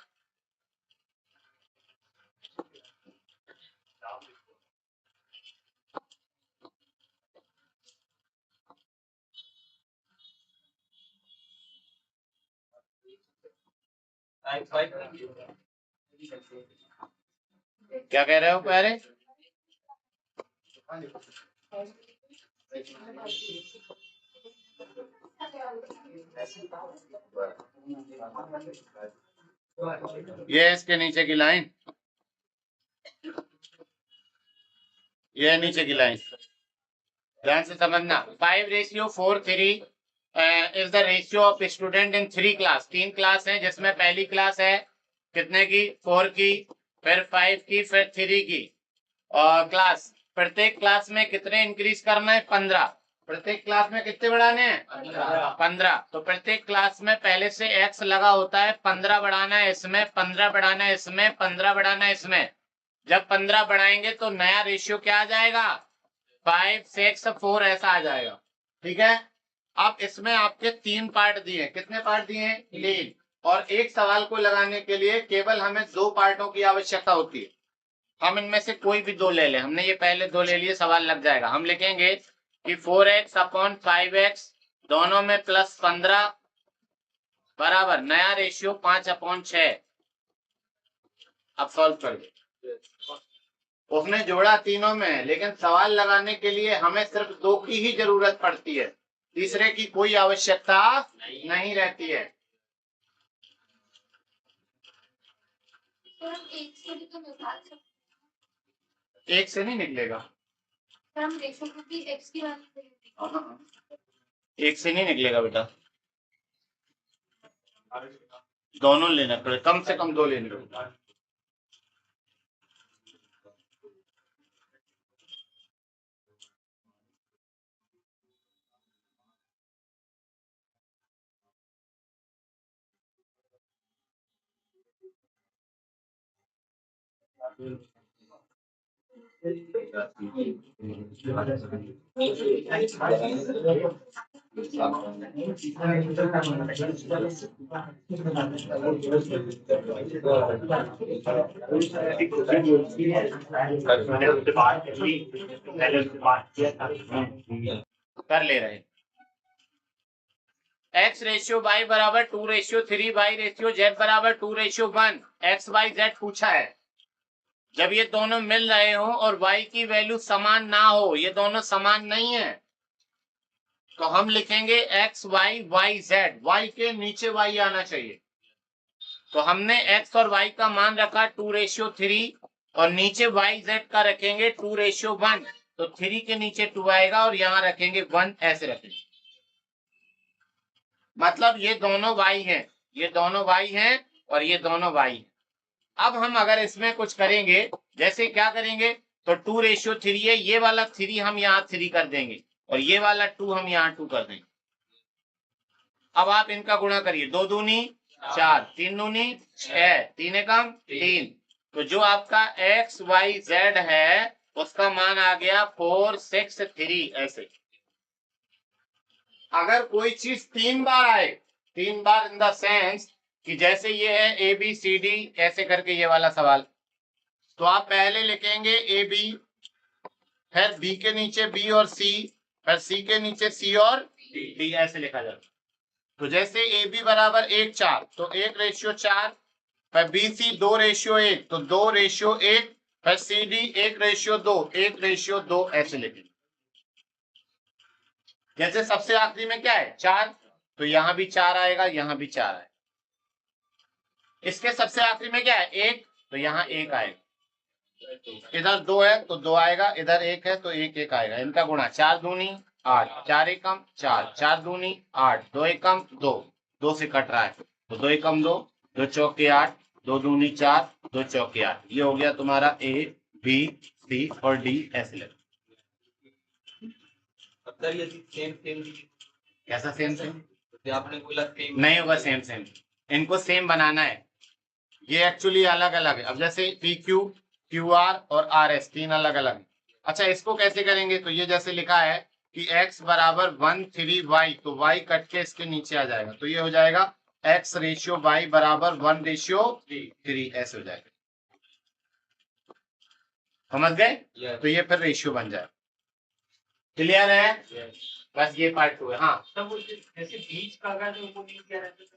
क्या कह रहे हो प्यारे? ये इसके नीचे की लाइन, ये नीचे की लाइन ध्यान से समझना। 5:4 is the ratio of student in 3 class. 3 class है जिसमें पहली क्लास है कितने की? 4 की, फिर 5 की, फिर 3 की। और क्लास प्रत्येक क्लास में कितने इंक्रीज करना है? 15। प्रत्येक क्लास में कितने बढ़ाने हैं? 15। तो प्रत्येक क्लास में पहले से x लगा होता है, 15 बढ़ाना है इसमें, 15 बढ़ाना है इसमें, 15 बढ़ाना है इसमें। जब 15 बढ़ाएंगे तो नया रेशियो क्या आ जाएगा? 5:6:4 ऐसा आ जाएगा। ठीक है। अब इसमें आपके 3 पार्ट दिए, कितने पार्ट दिए? 3। और एक सवाल को लगाने के लिए केवल हमें 2 पार्टों की आवश्यकता होती है। हम इनमें से कोई भी 2 ले लें, हमने ये पहले 2 ले लिए, सवाल लग जाएगा। हम लिखेंगे कि 4x/5x दोनों में प्लस 15 बराबर नया रेशियो 5/6। अब सॉल्व करिए। उसने जोड़ा तीनों में, लेकिन सवाल लगाने के लिए हमें सिर्फ 2 की ही जरूरत पड़ती है, तीसरे की कोई आवश्यकता नहीं रहती है। एक से नहीं निकलेगा, एक से नहीं निकलेगा बेटा, दोनों लेना पड़े, कम से कम 2 लेने पड़े। कर ले रहे। x/y बराबर 2:3, y/z बराबर 2:1, x/y/z पूछा है। जब ये दोनों मिल रहे हो और y की वैल्यू समान ना हो, ये दोनों समान नहीं है, तो हम लिखेंगे x/y/z, y के नीचे y आना चाहिए। तो हमने x और y का मान रखा 2:3 और नीचे y/z का रखेंगे 2:1, तो 3 के नीचे 2 आएगा और यहाँ रखेंगे 1, ऐसे रखेंगे। मतलब ये दोनों y हैं, ये दोनों y हैं और ये दोनों y हैं। अब हम अगर इसमें कुछ करेंगे, जैसे क्या करेंगे, तो 2:3 है, ये वाला 3 हम यहाँ 3 कर देंगे और ये वाला 2 हम यहाँ 2 कर देंगे। अब आप इनका गुणा करिए, 2 दूनी 4, 3 दूनी 6, 3 एकम 3। तो जो आपका एक्स वाई जेड है उसका मान आ गया 4 6 3 ऐसे। अगर कोई चीज 3 बार आए, 3 बार इन द सेंस कि जैसे ये है ए बी सी डी ऐसे करके ये वाला सवाल, तो आप पहले लिखेंगे ए बी, फिर बी के नीचे बी और सी, फिर सी के नीचे सी और डी ऐसे लिखा जाता। तो जैसे ए बी बराबर 1:4 तो 1:4, फिर बी सी 2:1 तो 2:1, फिर सी डी 1:2, 1:2 ऐसे लिखेंगे। जैसे सबसे आखिरी में क्या है 4, तो यहां भी 4 आएगा, यहां भी 4 आएगा। इसके सबसे आखिरी में क्या है 1, तो यहाँ 1 आएगा। इधर 2 है तो 2 आएगा, इधर 1 है तो 1 1 आएगा। इनका गुणा 4 दूनी 8, 4 एकम 4, 4 दूनी 8, 2 एकम 2, 2 से कट रहा है तो 2 एकम 2, 2 चौके 8, 2 दूनी 4, 2 चौके 8। ये हो गया तुम्हारा ए बी सी और डी ऐसे लगे। सर ये सेम सेम कैसा सेम सेम? आपने बोला सेम नहीं होगा सेम सेम, इनको सेम बनाना है। ये एक्चुअली अलग अलग है। अब जैसे पी क्यू, क्यू आर और आर एस 3 अलग अलग। अच्छा इसको कैसे करेंगे? तो ये जैसे लिखा है कि x बराबर 1 3 y, तो y कट के इसके नीचे आ जाएगा, तो ये हो जाएगा x/y बराबर 1:3 ऐसे हो जाएगा। समझ गए? तो ये फिर रेशियो बन जाए। क्लियर है? बस ये पार्ट 2 है। हाँ तब वो जैसे बीच का अगर वो नहीं किया रहता तो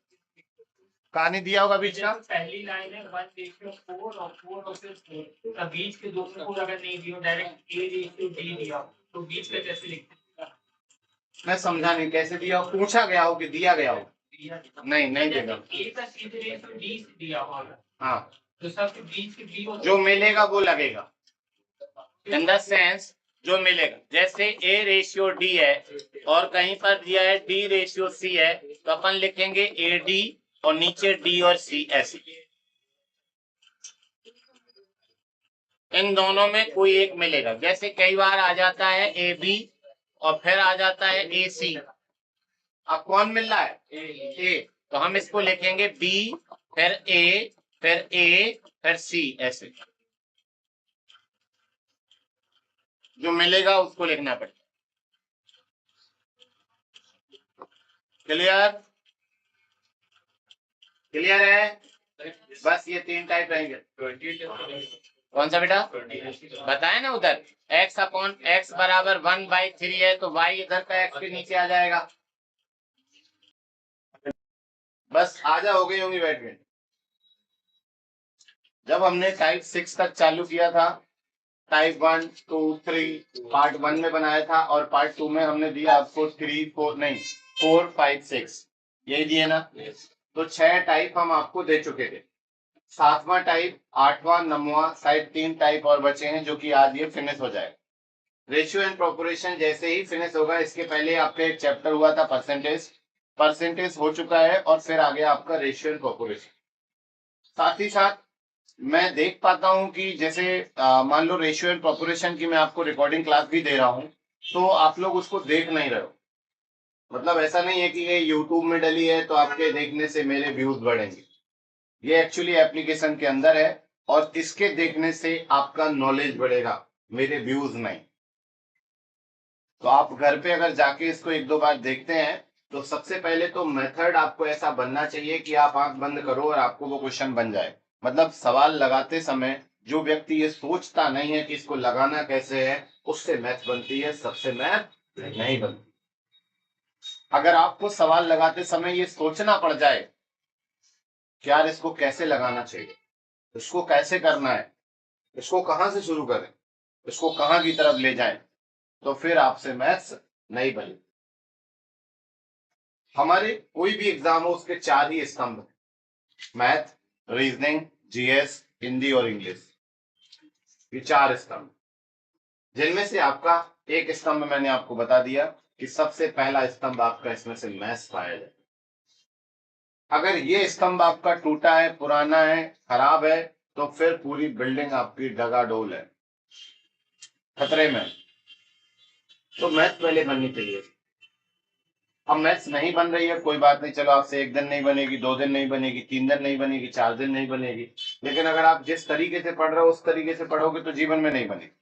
कहा नहीं दिया होगा बीच का? पहली लाइन है 1:4 और 4 और फिर 4, तब बीच के दोनों को अगर नहीं दिया, डायरेक्ट A/D दिया, तो बीच का कैसे लिखते हैं? मैं समझा नहीं कैसे दिया हो? पूछा गया हो कि दिया गया हो? नहीं नहीं देगा। A का सीधे रेशियो D से दिया होगा, हाँ तो सबके बीच के B जो मिलेगा वो लगेगा, इन द सेंस जो मिलेगा। जैसे A/D है और कहीं पर दिया है D/C है, तो अपन लिखेंगे AD और नीचे D और C ऐसे। इन दोनों में कोई एक मिलेगा। जैसे कई बार आ जाता है AB और फिर आ जाता है AC। अब कौन मिल रहा है? A, तो हम इसको लिखेंगे B फिर A फिर A फिर C ऐसे। जो मिलेगा उसको लिखना पड़ेगा। क्लियर? क्लियर है? बस ये 3 टाइप रहेंगे। कौन सा बेटा? बताए ना उधर x बराबर 1/3 है तो y इधर का x के नीचे आ जाएगा। बस आजा हो गई होंगी बैठ में। जब हमने टाइप 6 तक चालू किया था, टाइप 1 2 3 पार्ट 1 में बनाया था और पार्ट 2 में हमने दिया आपको 3 4 नहीं 4 5 6 यही दिए ना। तो 6 टाइप हम आपको दे चुके थे। 7वां टाइप 8वां 9वां शायद 3 टाइप और बचे हैं जो कि आज ये फिनिश हो जाएगा। रेशियो एंड प्रोपोर्शन जैसे ही फिनिश होगा, इसके पहले आपका एक चैप्टर हुआ था परसेंटेज हो चुका है और फिर आ गया आपका रेशियो एंड प्रोपोर्शन। साथ ही साथ मैं देख पाता हूं कि जैसे मान लो रेशियो एंड प्रोपोर्शन की मैं आपको रिकॉर्डिंग क्लास भी दे रहा हूं, तो आप लोग उसको देख नहीं रहे हो। मतलब ऐसा नहीं है कि ये यूट्यूब में डली है तो आपके देखने से मेरे व्यूज बढ़ेंगे। ये एक्चुअली एप्लीकेशन के अंदर है और इसके देखने से आपका नॉलेज बढ़ेगा, मेरे व्यूज नहीं। तो आप घर पे अगर जाके इसको 1-2 बार देखते हैं तो सबसे पहले तो मेथड आपको ऐसा बनना चाहिए कि आप आंख बंद करो और आपको वो क्वेश्चन बन जाए। मतलब सवाल लगाते समय जो व्यक्ति ये सोचता नहीं है कि इसको लगाना कैसे है, उससे मैथ बनती है, सबसे मैथ नहीं बनती। अगर आपको सवाल लगाते समय ये सोचना पड़ जाए कि यार इसको कैसे लगाना चाहिए, इसको कैसे करना है, इसको कहां से शुरू करें, इसको कहां की तरफ ले जाएं, तो फिर आपसे मैथ्स नहीं बने। हमारे कोई भी एग्जाम हो उसके 4 ही स्तंभ हैं, मैथ, रीजनिंग, जीएस, हिंदी और इंग्लिश। ये 4 स्तंभ, जिनमें से आपका एक स्तंभ मैंने आपको बता दिया कि सबसे पहला स्तंभ आपका इसमें से मैथ्स पाया जाए। अगर ये स्तंभ आपका टूटा है, पुराना है, खराब है, तो फिर पूरी बिल्डिंग आपकी डगाडोल है, खतरे में। तो मैथ पहले बननी चाहिए। अब मैथ्स नहीं बन रही है कोई बात नहीं, चलो आपसे 1 दिन नहीं बनेगी, 2 दिन नहीं बनेगी, 3 दिन नहीं बनेगी, 4 दिन नहीं बनेगी, लेकिन अगर आप जिस तरीके से पढ़ रहे हो उस तरीके से पढ़ोगे तो जीवन में नहीं बनेगी।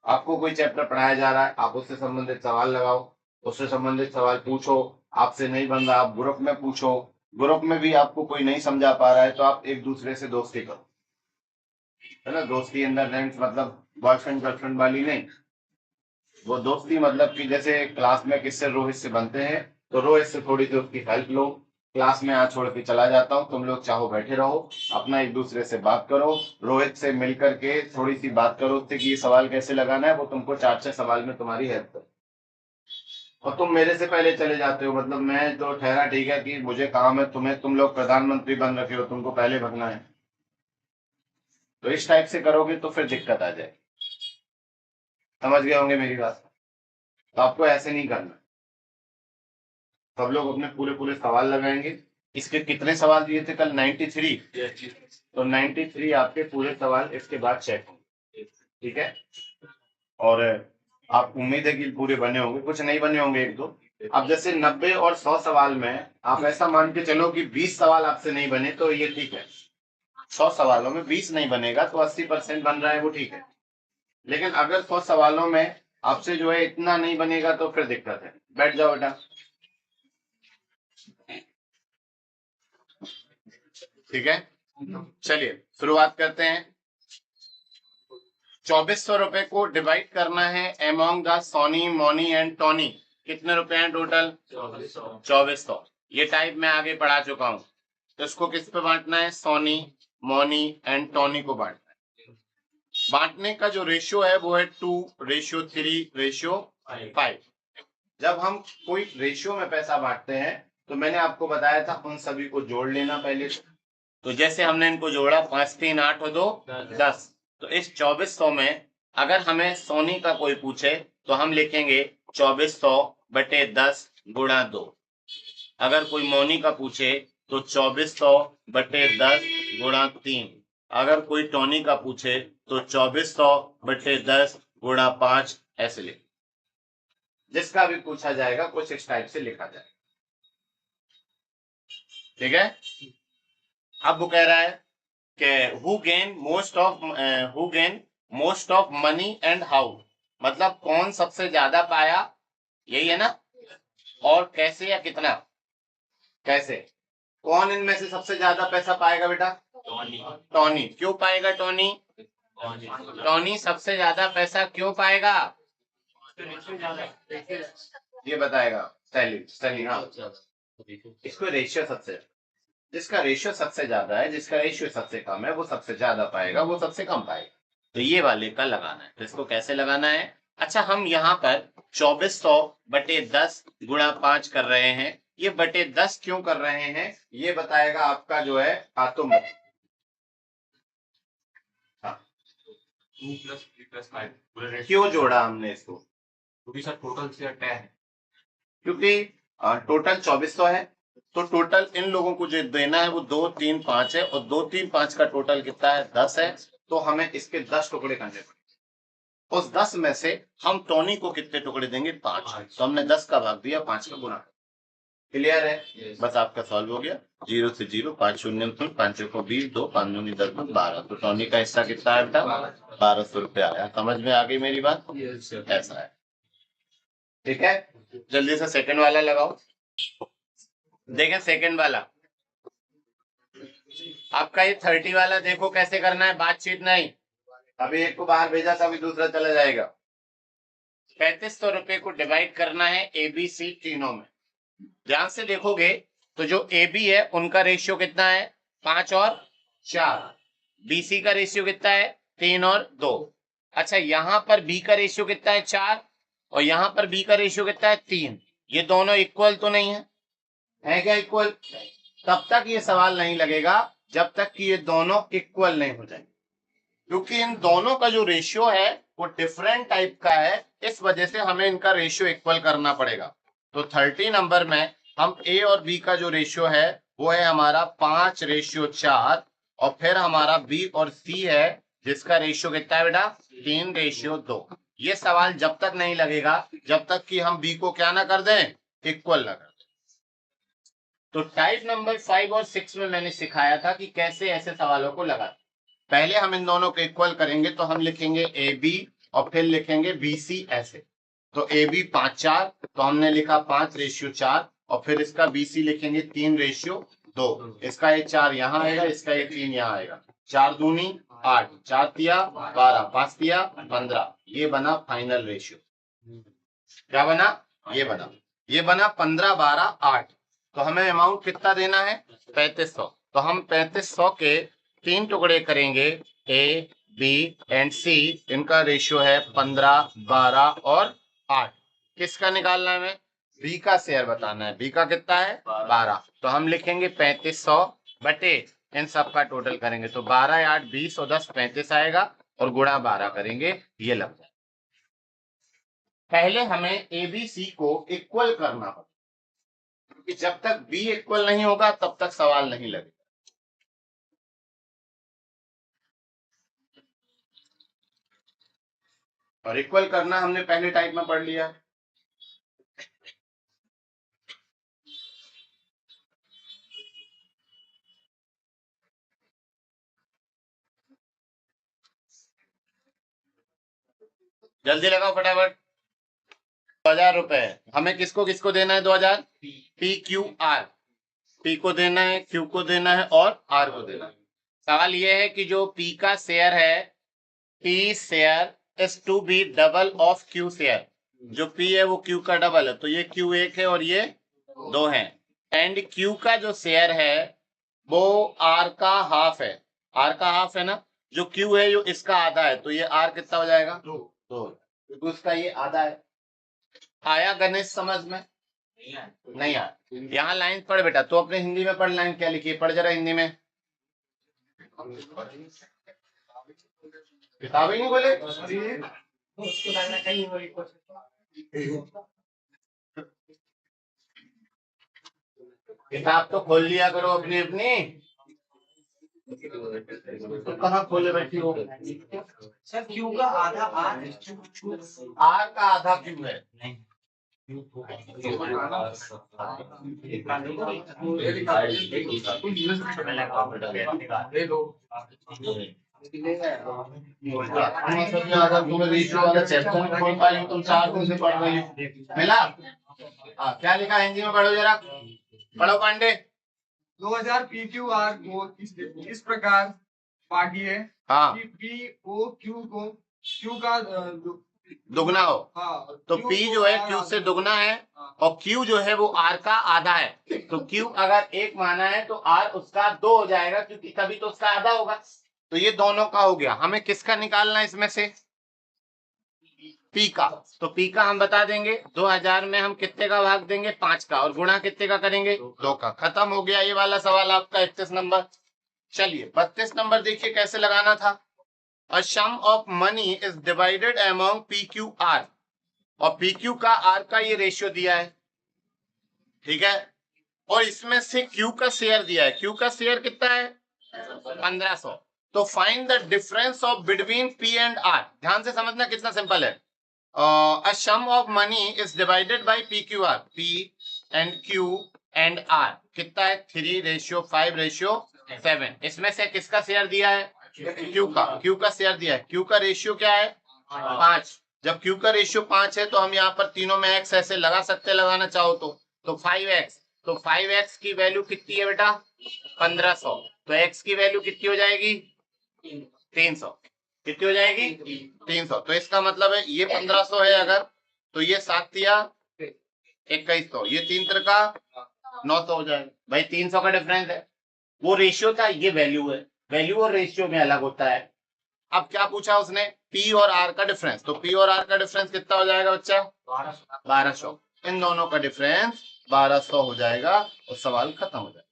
आपको कोई चैप्टर पढ़ाया जा रहा है, आप उससे संबंधित सवाल लगाओ, उससे संबंधित सवाल पूछो, आपसे नहीं बन रहा आप ग्रुप में पूछो, ग्रुप में भी आपको कोई नहीं समझा पा रहा है तो आप एक दूसरे से दोस्ती करो, है ना। दोस्ती अंदर फ्रेंड्स मतलब बॉयफ्रेंड गर्लफ्रेंड वाली नहीं, वो दोस्ती मतलब कि जैसे क्लास में किससे रोहित से बनते हैं तो रोहित से थोड़ी सी उसकी हेल्प लो, क्लास में आज छोड़ के चला जाता हूँ, तुम लोग चाहो बैठे रहो, अपना एक दूसरे से बात करो, रोहित से मिल करके थोड़ी सी बात करो उससे कि ये सवाल कैसे लगाना है, वो तुमको 4-6 सवाल में तुम्हारी हेल्प करो। और तुम मेरे से पहले चले जाते हो, मतलब मैं तो ठहरा ठीक है कि मुझे काम है, तुम्हें तुम लोग प्रधानमंत्री बन रखे हो, तुमको पहले भगना है, तो इस टाइप से करोगे तो फिर दिक्कत आ जाएगी। समझ गए होंगे मेरी बात। तो आपको ऐसे नहीं करना, सब लोग अपने पूरे पूरे सवाल लगाएंगे। इसके कितने सवाल दिए थे कल? 93। तो 93 आपके पूरे सवाल इसके बाद चेक होंगे, ठीक है। और आप उम्मीद है कि पूरे बने होंगे, कुछ नहीं बने होंगे 1-2। अब जैसे 90 और 100 सवाल में आप ऐसा मान के चलो कि 20 सवाल आपसे नहीं बने तो ये ठीक है। 100 सवालों में 20 नहीं बनेगा तो 80% बन रहा है, वो ठीक है। लेकिन अगर 100 सवालों में आपसे जो है इतना नहीं बनेगा तो फिर दिक्कत है। बैठ जाओ बेटा, ठीक है। चलिए शुरुआत करते हैं। 2400 रुपए को डिवाइड करना है among the Soni, Moni and Toni. कितने रुपए हैं टोटल? 2400। ये टाइप मैं आगे पढ़ा चुका हूं, तो इसको किस पे बांटना है? सोनी, मोनी एंड टोनी को बांटना है। बांटने का जो रेशियो है वो है 2:3:5। जब हम कोई रेशियो में पैसा बांटते हैं तो मैंने आपको बताया था उन सभी को जोड़ लेना पहले। तो जैसे हमने इनको जोड़ा 5 3 8 और 2 10, तो इस 2400 में अगर हमें सोनी का कोई पूछे तो हम लिखेंगे 2400/10 गुणा 2। अगर कोई मोनी का पूछे तो 2400/10 गुणा 3। अगर कोई टोनी का पूछे तो 2400/10 गुणा 5। ऐसे लिख, जिसका भी पूछा जाएगा कुछ इस टाइप से लिखा जाएगा, ठीक है। अब वो कह रहा है कि who gain most of money and how, मतलब कौन सबसे ज्यादा पाया, यही है ना। और कैसे या कितना, कैसे, कौन इनमें से सबसे ज्यादा पैसा पाएगा बेटा? टोनी। क्यों पाएगा टोनी? टोनी सबसे ज्यादा पैसा क्यों पाएगा ये बताएगा सैली। हाँ, इसको रेशियो सबसे, जिसका रेशियो सबसे ज्यादा है, जिसका रेशियो सबसे कम है वो सबसे ज्यादा पाएगा, वो सबसे कम पाएगा। तो ये वाले का लगाना है। तो इसको कैसे लगाना है? अच्छा, हम यहाँ पर 2400/10 गुणा 5 कर रहे हैं। ये बटे 10 क्यों कर रहे हैं ये बताएगा आपका जो है आतुम। 2 + 3 + 5 क्यों जोड़ा हमने इसको? क्योंकि सर टोटल से 10 है, क्योंकि टोटल 2400 है, तो टोटल इन लोगों को जो देना है वो 2 3 5 है, और 2 3 5 का टोटल कितना है? 10 है। तो हमें इसके 10 टुकड़े करने पड़ेंगे। उस 10 में से हम टोनी को कितने टुकड़े देंगे? 5। तो हमने 10 का भाग दिया, 5 का गुणा। क्लियर है? बस आपका सॉल्व हो गया। 0 से 0, 5 शून्य 5 को 20, 2 5 9 10 12। तो टोनी का हिस्सा कितना है बेटा? 1200 रुपया आया। समझ में आ गई मेरी बात? ऐसा है, ठीक है। जल्दी से सेकंड वाला लगाओ। देखें सेकंड वाला आपका, ये 30 वाला देखो कैसे करना है, बातचीत नहीं। अभी एक को बाहर भेजा था, अभी दूसरा चला जाएगा। 3500 रुपए को डिवाइड करना है ABC तीनों में। ध्यान से देखोगे तो जो AB है उनका रेशियो कितना है? 5 और 4। BC का रेशियो कितना है? 3 और 2। अच्छा, यहाँ पर B का रेशियो कितना है? 4, और यहाँ पर B का रेशियो कितना है? 3। ये दोनों इक्वल तो नहीं है क्या इक्वल? तब तक ये सवाल नहीं लगेगा जब तक कि ये दोनों इक्वल नहीं हो जाए, क्योंकि इन दोनों का जो रेशियो है वो डिफरेंट टाइप का है, इस वजह से हमें इनका रेशियो इक्वल करना पड़ेगा। तो 30 नंबर में हम A और B का जो रेशियो है वो है हमारा 5:4, और फिर हमारा B और C है जिसका रेशियो कितना है बेटा? 3:2। ये सवाल जब तक नहीं लगेगा जब तक कि हम B को क्या ना कर दें? इक्वल लगा दें। तो टाइप नंबर 5 और 6 में मैंने सिखाया था कि कैसे ऐसे सवालों को लगाते। पहले हम इन दोनों को इक्वल करेंगे तो हम लिखेंगे ए बी और फिर लिखेंगे बी सी ऐसे। तो ए बी 5 4, तो हमने लिखा 5:4 और फिर इसका बी सी लिखेंगे 3:2। इसका ये 4 यहाँ आएगा, इसका ये 3 यहाँ आएगा। 4 दूनी 8, 4 तिया 12, 5 तिया 15। ये बना फाइनल रेशियो। क्या बना? ये बना 15 12 8। तो हमें अमाउंट कितना देना है? 3500। तो हम 3500 के 3 टुकड़े करेंगे, ए बी एंड सी। इनका रेशियो है 15 12 और 8। किसका निकालना है? हमें बी का शेयर बताना है। बी का कितना है? 12। तो हम लिखेंगे 3500 बटे इन सब का टोटल करेंगे तो 12 8 20 और 10 35 आएगा और गुणा 12 करेंगे, ये लग जाए। पहले हमें ए बी सी को इक्वल करना होगा, क्योंकि जब तक बी इक्वल नहीं होगा तब तक सवाल नहीं लगेगा। और इक्वल करना हमने पहले टाइप में पढ़ लिया। जल्दी लगाओ फटाफट। 2000 रुपए हमें किसको किसको देना है? 2000 पी क्यू आर। पी को देना है, क्यू को देना है और आर को देना है। सवाल यह है कि जो पी का शेयर है, P share is to be double of Q share. जो पी है वो क्यू का डबल है, तो ये क्यू 1 है और ये 2 है। एंड क्यू का जो शेयर है वो आर का हाफ है। आर का हाफ है ना, जो क्यू है जो इसका आधा है, तो ये आर कितना हो जाएगा? 2। क्योंकि उसका ये आधा है। आया गणेश समझ में? नहीं आया। यहाँ लाइन पढ़ बेटा, तो अपने हिंदी में पढ़। लाइन क्या लिखी है? पढ़ जरा हिंदी में। किताब ही नहीं बोले। उसके बाद में कहीं वही किताब तो खोल लिया करो अपनी अपनी। तो कहाँ खोले बैठी हो? सर क्यू का आधा आर है। आर का आधा क्यू है। तुम्हें रेशियो वाला चैप्टर में खोल पाई हो, तुम 4 दिन से पढ़ रही हो। मिला? क्या लिखा हिंदी में? पढ़ो जरा, पढ़ो पांडे। 2000 PQR को इस प्रकार बांटिए हाँ, कि P O Q को Q का दुगना हो। हाँ, तो Q P को जो है R Q से दुगना है हाँ। और Q जो है वो R का आधा है। तो Q अगर 1 माना है तो R उसका 2 हो जाएगा, क्योंकि तभी तो उसका आधा होगा। तो ये दोनों का हो गया। हमें किसका निकालना है इसमें से? P का। तो P का हम बता देंगे। 2000 में हम कितने का भाग देंगे? 5 का। और गुणा कितने का करेंगे? 2 का। खत्म हो गया ये वाला सवाल आपका 31 नंबर। चलिए 32 नंबर देखिए कैसे लगाना था। A sum of money is divided among PQR। और PQ का R का ये रेशियो दिया है, ठीक है। और इसमें से Q का शेयर दिया है। Q का शेयर कितना है? 1500। तो find the difference of between P and R। ध्यान से समझना कितना सिंपल है। A sum of money is divided by PQR। P and Q and R कितना है? 3:5:7। इसमें से किसका शेयर दिया है? Q का। Q का शेयर दिया है। Q का रेशियो क्या है? 5। जब Q का रेशियो 5 है तो हम यहाँ पर तीनों में x ऐसे लगा सकते, लगाना चाहो तो 5x। तो 5x की वैल्यू कितनी है बेटा? 1500। तो x की वैल्यू कितनी हो जाएगी? 300। कितनी हो जाएगी? 300। तो इसका मतलब है ये 1500 है अगर, तो ये 7 या 2100, ये 3 का 900 हो जाएगा। भाई 300 का डिफरेंस है। वो रेशियो था, ये वैल्यू है। वैल्यू और रेशियो में अलग होता है। अब क्या पूछा उसने? P और R का डिफरेंस। तो P और R का डिफरेंस कितना हो जाएगा बच्चा? 1200। इन दोनों का डिफरेंस 1200 हो जाएगा और सवाल खत्म हो जाएगा।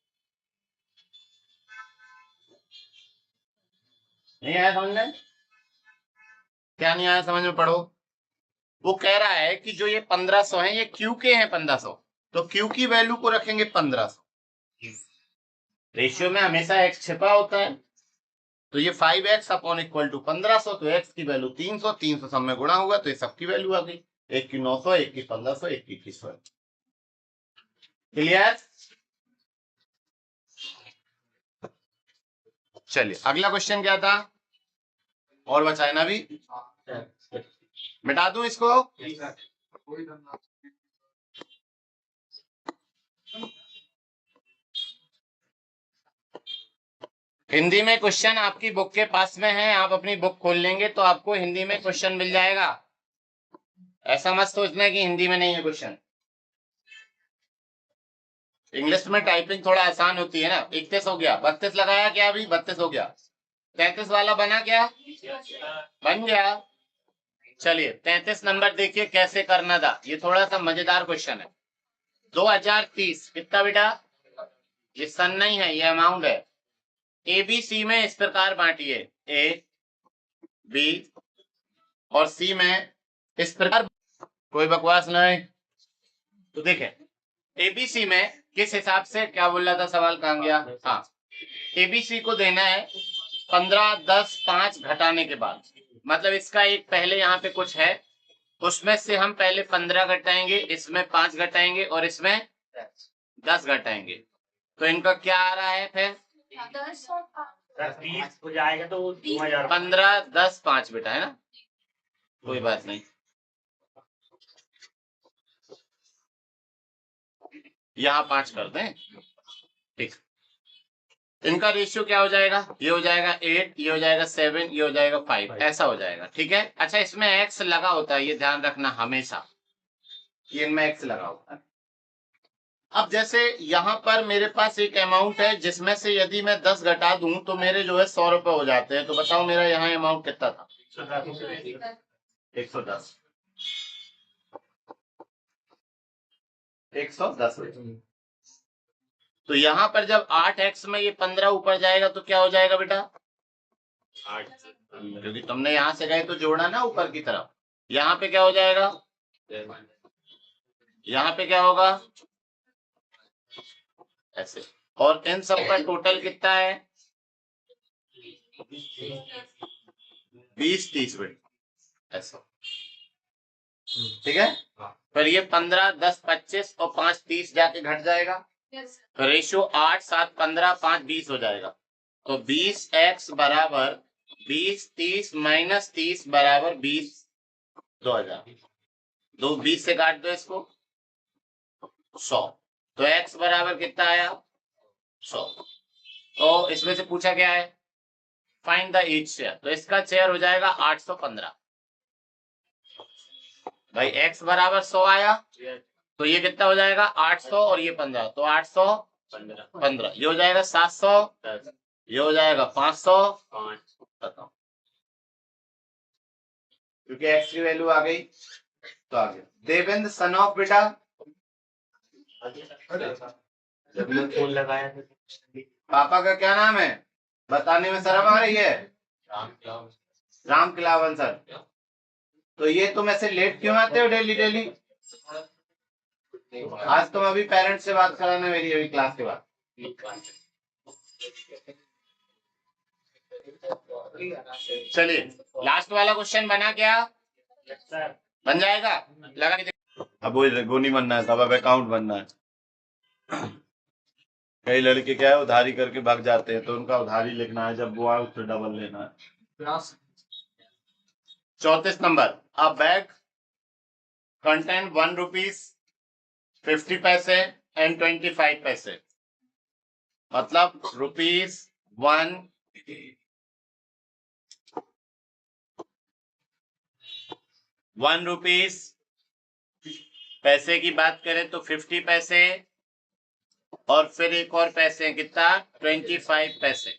नहीं आया समझ में? क्या नहीं आया समझ में? पढ़ो। वो कह रहा है कि जो ये 1500 है ये Q के हैं 1500। तो Q की वैल्यू को रखेंगे 1500। रेशियो में हमेशा x छिपा होता है। तो ये 5x अपॉन इक्वल टू 1500। तो x की वैल्यू 300, 300 सब में गुणा हुआ तो ये सबकी वैल्यू आ गई। एक की 900, एक की 1500, एक की 2100। क्लियर? चलिए अगला क्वेश्चन क्या था और बचा है ना अभी, मिटा दूं इसको? कोई धंधा हिंदी में क्वेश्चन आपकी बुक के पास में है, आप अपनी बुक खोल लेंगे तो आपको हिंदी में क्वेश्चन मिल जाएगा। ऐसा मत सोचना कि हिंदी में नहीं है क्वेश्चन। इंग्लिश में टाइपिंग थोड़ा आसान होती है ना। 31 हो गया, 32 लगाया क्या? अभी 32 हो गया। 33 वाला बना क्या? बन गया। चलिए 33 नंबर देखिए कैसे करना था। ये थोड़ा सा मजेदार क्वेश्चन है। 2030 कितना बेटा? ये सन नहीं है, ये अमाउंट है। ABC में इस प्रकार बांटिए, ए, बी और सी में इस प्रकार। कोई बकवास नहीं। तो देखें ABC में किस हिसाब से, क्या बोल रहा था सवाल, कहाँ गया? हाँ, ABC को देना है 15, 10, 5 घटाने के बाद। मतलब इसका एक पहले यहाँ पे कुछ है, उसमें से हम पहले 15 घटाएंगे, इसमें 5 घटाएंगे और इसमें 10 घटाएंगे। तो इनका क्या आ रहा है फिर? 20 हो जाएगा तो 2000। 15, 10, 5 बेटा है ना, कोई बात नहीं। यहाँ 5 कर दें, ठीक। इनका रेशियो क्या हो जाएगा? ये हो जाएगा 8, ये हो जाएगा 7, ये हो जाएगा 5, ऐसा हो जाएगा, ठीक है। अच्छा इसमें x लगा होता है, ये ध्यान रखना हमेशा, ये इनमें x लगा होता है। अब जैसे यहाँ पर मेरे पास एक अमाउंट है जिसमें से यदि मैं 10 घटा दूं तो मेरे जो है 100 रुपए हो जाते हैं। तो बताओ मेरा यहाँ अमाउंट कितना था? 110। 110। तो यहाँ पर जब 8x में ये 15 ऊपर जाएगा तो क्या हो जाएगा बेटा? 8, क्योंकि तुमने यहाँ से गए तो जोड़ा ना ऊपर की तरफ। यहाँ पे क्या हो जाएगा? यहाँ पे क्या होगा? ऐसे। और इन सब का टोटल कितना है? 20, 30 बेटा, ऐसा, ठीक है। फिर ये 15, 10, 25 और 5, 30 जाके घट जाएगा। तो रेशियो 8, 7, 15, 5, 20 हो जाएगा। तो 20x बराबर 20, 30 माइनस 30 बराबर 20, 2000। 20 से काट दो इसको, 100। तो x बराबर कितना आया? 100। तो इसमें से पूछा क्या है? Find the each share. तो इसका शेयर हो जाएगा 815। भाई x बराबर 100 आया, तो ये कितना हो जाएगा? 800 और ये 15, तो 815। ये हो जाएगा 700, ये हो जाएगा 500। बताओ, क्योंकि x की वैल्यू आ गई तो आ गया। देवेंद्र सन ऑफ बेटा, जब मैं फोन लगाया था पापा का क्या नाम है? बताने में शर्म आ रही है? राम किलावन सर। तो ये तुम ऐसे लेट क्यों आते हो डेली डेली? आज तुम अभी पेरेंट्स से बात कराना मेरी, अभी क्लास के बाद। चलिए लास्ट वाला क्वेश्चन बना क्या? बन जाएगा, लगा के देखो। अब वो गोनी बनना है, अब अकाउंट बनना है। कई लड़के क्या है उधारी करके भाग जाते हैं, तो उनका उधारी लिखना है, जब वो आए उससे डबल लेना है। 34 नंबर, अ बैग कंटेन 1 रुपीज 50 पैसे एंड 25 पैसे। मतलब ₹1 1 रुपीज, पैसे की बात करें तो 50 पैसे और फिर एक और पैसे कितना? 25 पैसे।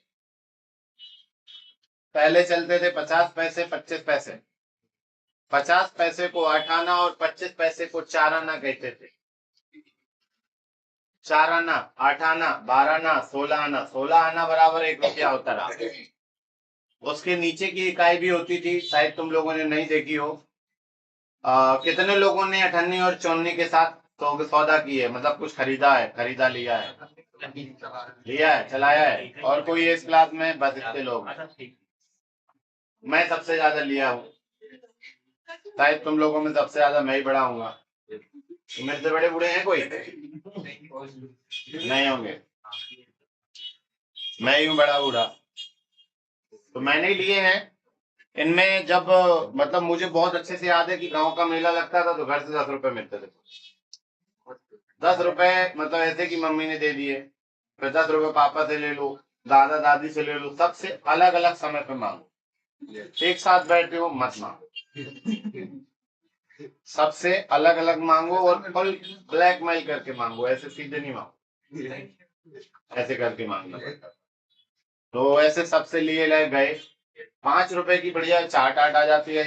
पहले चलते थे 50 पैसे 25 पैसे। 50 पैसे को 8 आना और 25 पैसे को 4 आना कहते थे। 4 आना, 8 आना, 12 आना, 16 आना। 16 आना बराबर 1 रुपया होता रहा। उसके नीचे की इकाई भी होती थी, शायद तुम लोगों ने नहीं देखी हो। कितने लोगों ने 98 और 54 के साथ सौदा की है? मतलब कुछ खरीदा है, खरीदा लिया है, लिया है, चलाया है। और कोई इस क्लास में? बस इतने लोग। मैं सबसे ज्यादा लिया हूँ, शायद तुम लोगों में सबसे ज्यादा मैं ही बड़ा हूँगा। मेरे से बड़े बूढ़े हैं कोई? नहीं होंगे, मैं ही हूँ बड़ा बूढ़ा। तो मैंने ही लिए हैं। इनमें जब मतलब मुझे बहुत अच्छे से याद है कि गांव का मेला लगता था तो घर से 10 रुपए मिलते थे। 10 रुपए मतलब ऐसे कि मम्मी ने दे दिए, फिर 10 रुपए पापा से ले लो, दादा दादी से ले लो, सबसे अलग अलग समय पे मांगो। एक साथ बैठे हो मत मांगो, सबसे अलग अलग मांगो और फुल ब्लैकमेल करके मांगो, ऐसे सीधे नहीं मांगो, ऐसे करके मांगना पड़ता। तो ऐसे सबसे लिए ले गए। 5 रुपए की बढ़िया चाट आट आ जाती है,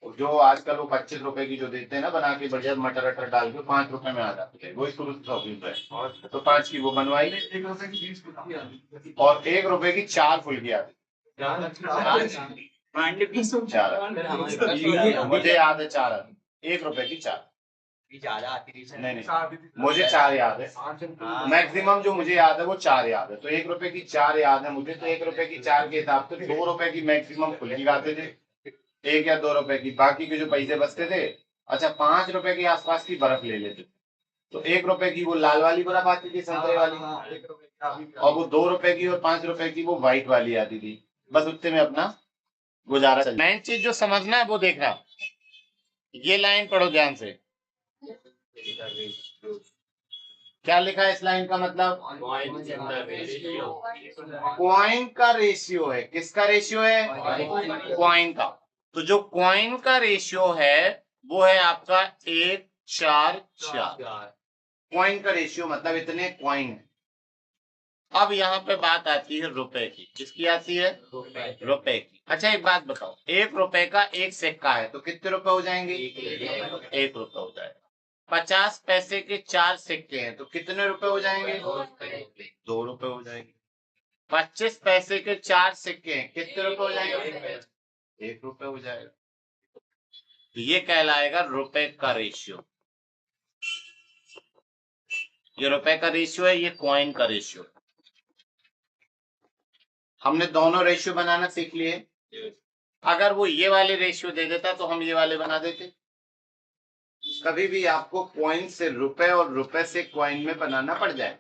जो आजकल वो 25 रुपए की जो देते हैं ना बना के बढ़िया मटर अटर डाल के 5 रुपए में आ जाती है, वो शुरू से शौकीन है। तो 5 की वो बनवाई 1 रुपए की 20 फुल्की आती है। और 1 रुपए की 4 फुल्की आती। 4 मुझे याद है 4 आती, 1 रुपए की 4। नहीं मुझे 4 याद है, मैक्सिमम जो मुझे याद है वो 4 याद है। तो 1 रुपए की 4 याद है मुझे। तो 1 रुपए की 4 के हिसाब से 2 रुपए की मैक्सिमम फुल्की खाते थे, 1 या 2 रुपए की। बाकी के जो पैसे बचते थे, अच्छा 5 रुपए के आसपास की बर्फ ले लेते थे। तो 1 रुपए की वो लाल वाली बर्फ आती थी संतरे वाली, और वो 2 रुपए की और 5 रुपए की वो व्हाइट वाली आती थी। बस उतने में अपना गुजारा चल। मेन चीज जो समझना है वो देखना, ये लाइन पढ़ो ध्यान से। क्या लिखा है इस लाइन का मतलब? कॉइन का रेशियो है। किसका रेशियो है? कॉइन का। तो जो कॉइन का रेशियो है वो है आपका 1 4 4। कॉइन का रेशियो मतलब इतने कॉइन है। अब यहाँ पे बात आती है रुपए की। किसकी आती है? रुपए की। अच्छा एक बात बताओ, 1 रुपए का 1 सिक्का है तो कितने रुपए हो जाएंगे? 1 रुपए हो जाएगा। 50 पैसे के 4 सिक्के हैं तो कितने रुपए हो जाएंगे? 2 रुपए हो जाएंगे। 25 पैसे के 4 सिक्के हैं, कितने रुपए हो जाएंगे? 1 रुपए हो जाएगा। तो ये कहलाएगा रुपए का रेशियो। ये रुपए का रेशियो है, ये कॉइन का रेशियो। हमने दोनों रेशियो बनाना सीख लिए। अगर वो ये वाले रेशियो दे देता तो हम ये वाले बना देते। कभी भी आपको कॉइन से रुपए और रुपए से कॉइन में बनाना पड़ जाए।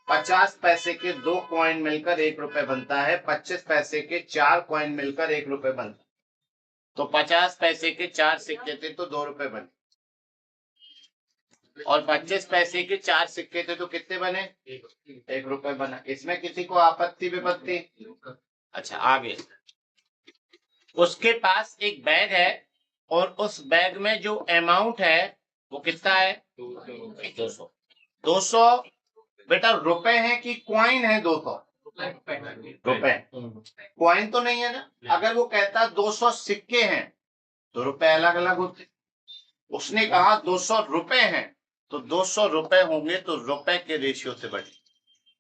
50 पैसे के 2 कॉइन मिलकर 1 रुपए बनता है, 25 पैसे के 4 कॉइन मिलकर 1 रुपए बनता है। तो 50 पैसे के 4 सिक्के थे तो 2 रुपए बने, और 25 पैसे के 4 सिक्के थे तो कितने बने? 1 रुपए बना। इसमें किसी को आपत्ति विपत्ति? अच्छा आगे, उसके पास एक बैग है और उस बैग में जो अमाउंट है वो कितना है? 200। 200 बेटा रुपए हैं कि कॉइन है? 200 रुपए। कॉइन तो नहीं है ना। अगर वो कहता 200 सिक्के हैं तो रुपए अलग अलग होते। उसने कहा 200 रुपए हैं तो 200 रुपए होंगे तो रुपए के रेशियो से बढ़े।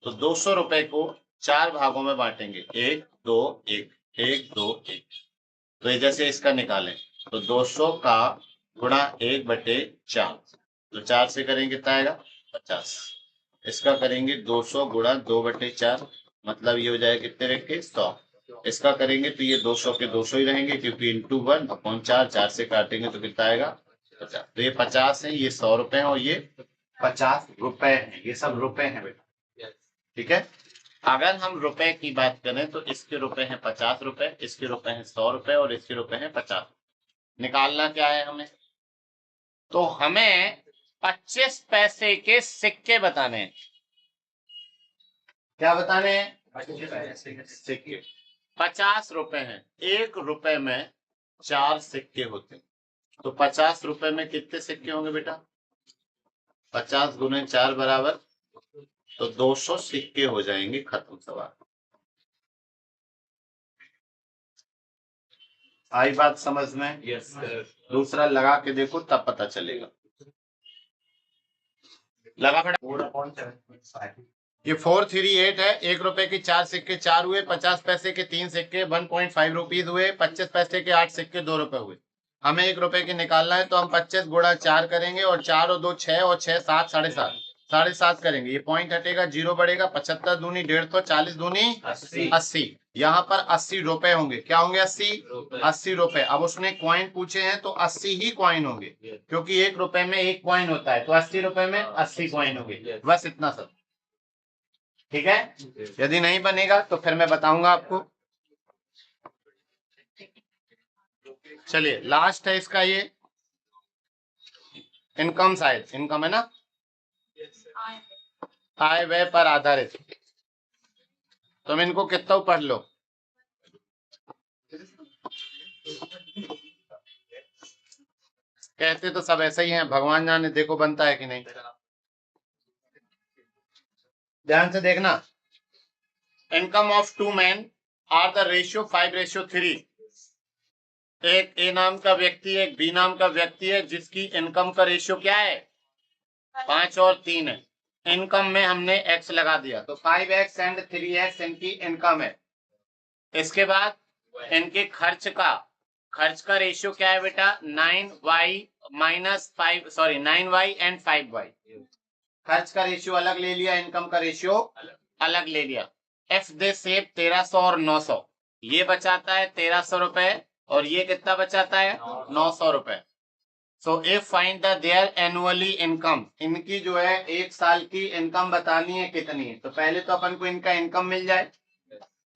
तो 200 रुपए को 4 भागों में बांटेंगे, 1 2 1 1 2 1। तो ये जैसे इसका निकालें तो 200 का गुणा 1/4, तो 4 से करेंगे कितना आएगा? 50। इसका करेंगे 200 गुणा 2/4, मतलब ये हो जाएगा कितने रख के? 100। इसका करेंगे तो ये 200 के 200 ही रहेंगे क्योंकि इंटू 1/4, 4 से काटेंगे तो कितना आएगा? 50। तो ये 50 है, ये 100 रुपए है और ये 50 रुपए है। ये सब रुपए हैं बेटा, ठीक है। अगर हम रुपए की बात करें तो इसके रुपए हैं 50 रुपए, इसके रुपए हैं 100 रुपए और इसके रुपए हैं 50। निकालना क्या है हमें? तो हमें 25 पैसे के सिक्के बताने हैं। क्या बताने हैं? सिक्के। 50 रुपए हैं, 1 रुपए में 4 सिक्के होते हैं। तो 50 रुपए में कितने सिक्के होंगे बेटा? 50 गुने 4 बराबर, तो 200 सिक्के हो जाएंगे। खत्म सवाल। आई बात समझ में? Yes sir. दूसरा लगा के देखो तब पता चलेगा। लगा फटा। ये 438 है। 1 रुपए के 4 सिक्के 4 हुए, 50 पैसे के 3 सिक्के 1.5 रुपीज हुए, 25 पैसे के 8 सिक्के 2 रुपए हुए। हमें 1 रुपए की निकालना है तो हम 25 गुणा 4 करेंगे और 4 और 2 6 और 6 7 7.5। 7.5 करेंगे, ये पॉइंट हटेगा, 0 बढ़ेगा, 75 दूनी 150, 40 दूनी 80। यहाँ पर 80 रुपए होंगे, क्या होंगे 80 रुपए। अब उसने कॉइन पूछे हैं तो 80 ही कॉइन होंगे, क्योंकि 1 रुपए में 1 कॉइन होता है, तो 80 रुपए में 80 कॉइन होंगे, बस इतना सब। ठीक है, यदि नहीं बनेगा तो फिर मैं बताऊंगा आपको। चलिए लास्ट है इसका, ये इनकम, शायद इनकम है ना, आय व्यय पर आधारित। तुम इनको कितना पढ़ लो, कहते तो सब ऐसे ही हैं, भगवान जाने देखो बनता है कि नहीं। ध्यान से देखना, income of 2 men are the ratio 5:3। एक ए नाम का व्यक्ति है, एक बी नाम का व्यक्ति है, जिसकी इनकम का रेशियो क्या है 5 और 3 है। इनकम में हमने x लगा दिया, तो 5x एंड 3x इनकी इनकम है। इसके बाद इनके खर्च का रेशियो क्या है बेटा 9y एंड 5y। खर्च का रेशियो अलग ले लिया, इनकम का रेशियो अलग ले लिया। एफ दे सेव 1300 और 900, ये बचाता है 1300 रुपए और ये कितना बचाता है 900 रुपए। So if find the their annually income, इनकी जो है 1 साल की इनकम बतानी है कितनी है। तो पहले तो अपन को इनका इनकम मिल जाए,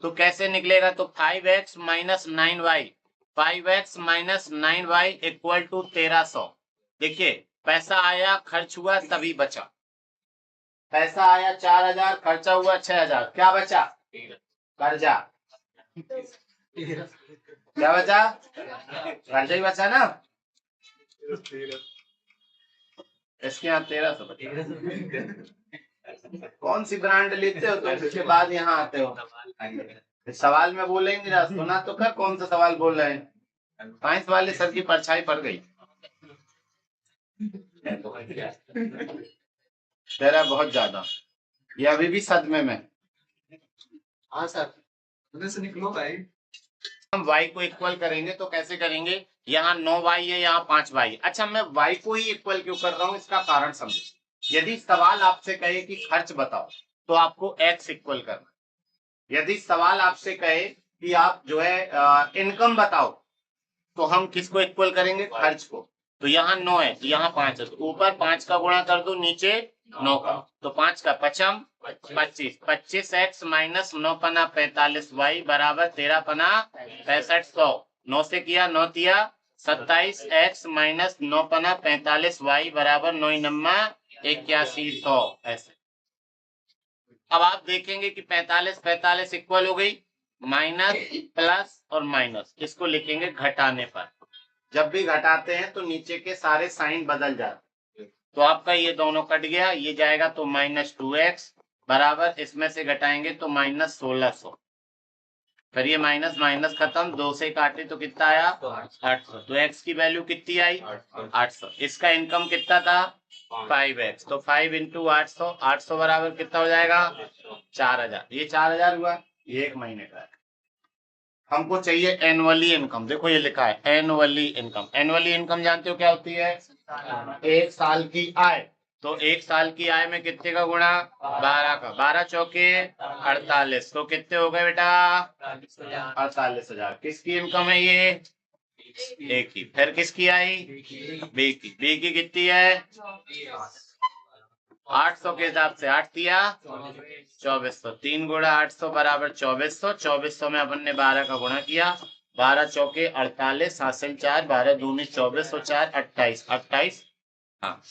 तो कैसे निकलेगा, तो 5x minus 9y, 5x minus 9y equal to 1300। देखिए पैसा आया, खर्च हुआ, तभी बचा। पैसा आया 4000, खर्चा हुआ 6000, क्या बचा कर्जा। क्या बचा, कर्जा ही बचा ना। इसके यहाँ 1300 बचा। कौन सी ब्रांड लेते हो तो उसके बाद यहाँ आते हो। सवाल में बोलेंगे ना, सुना तो कर कौन सा सवाल बोल रहे हैं। साइंस वाले सर की परछाई पड़ गई तेरा बहुत ज्यादा, ये अभी भी सदमे में। हाँ सर, उधर से निकलो भाई। हम y को इक्वल करेंगे तो कैसे करेंगे, यहाँ 9y है, यहाँ 5y। अच्छा, मैं y को ही इक्वल क्यों कर रहा हूँ, इसका कारण समझो। यदि सवाल आपसे कहे कि खर्च बताओ तो आपको x इक्वल करना। यदि सवाल आपसे कहे कि आप जो है इनकम बताओ तो हम किसको इक्वल करेंगे, खर्च को। तो यहाँ 9 है, यहाँ 5 है, तो ऊपर 5 का गुणा कर दो, नीचे 9 का, तो 5 का 5 25, 25x माइनस 9 पना 45y बराबर 13 पना 6500। 9 से किया 9 तिया 27x माइनस 9 पना 45y बराबर 9 नम्मा 8100। ऐसे अब आप देखेंगे कि 45 इक्वल हो गई, माइनस प्लस और माइनस, इसको लिखेंगे घटाने पर। जब भी घटाते हैं तो नीचे के सारे साइन बदल जाते हैं। तो आपका ये दोनों कट गया, ये जाएगा तो माइनस 2x बराबर, इसमें से घटाएंगे तो माइनस 1600। फिर ये माइनस माइनस खत्म, 2 से काटे तो कितना आया 800। तो x की वैल्यू कितनी आई 800। इसका इनकम कितना था 5x, तो 5 इंटू 800, 800 बराबर कितना हो जाएगा 4000। ये 4000 हुआ, ये 1 महीने का है। हमको चाहिए एनुअली इनकम। देखो ये लिखा है एनुअली इनकम। एनुअली इनकम जानते हो क्या होती है, 1 साल की आय। तो 1 साल की आय में कितने का गुणा 12 का, 12 चौके 48, तो कितने हो गए बेटा 48,000। किसकी इनकम है ये, ए की। फिर किसकी आई बी की। बी की कितनी है 800 के हिसाब से 8 दिया 2400, 3 गुणा 800 बराबर 2400। 2400 में अपन ने 12 का गुणा किया, 12 चौके 48, हासिल 4, 12 दूनी 24 और 4 28, 28। हाँ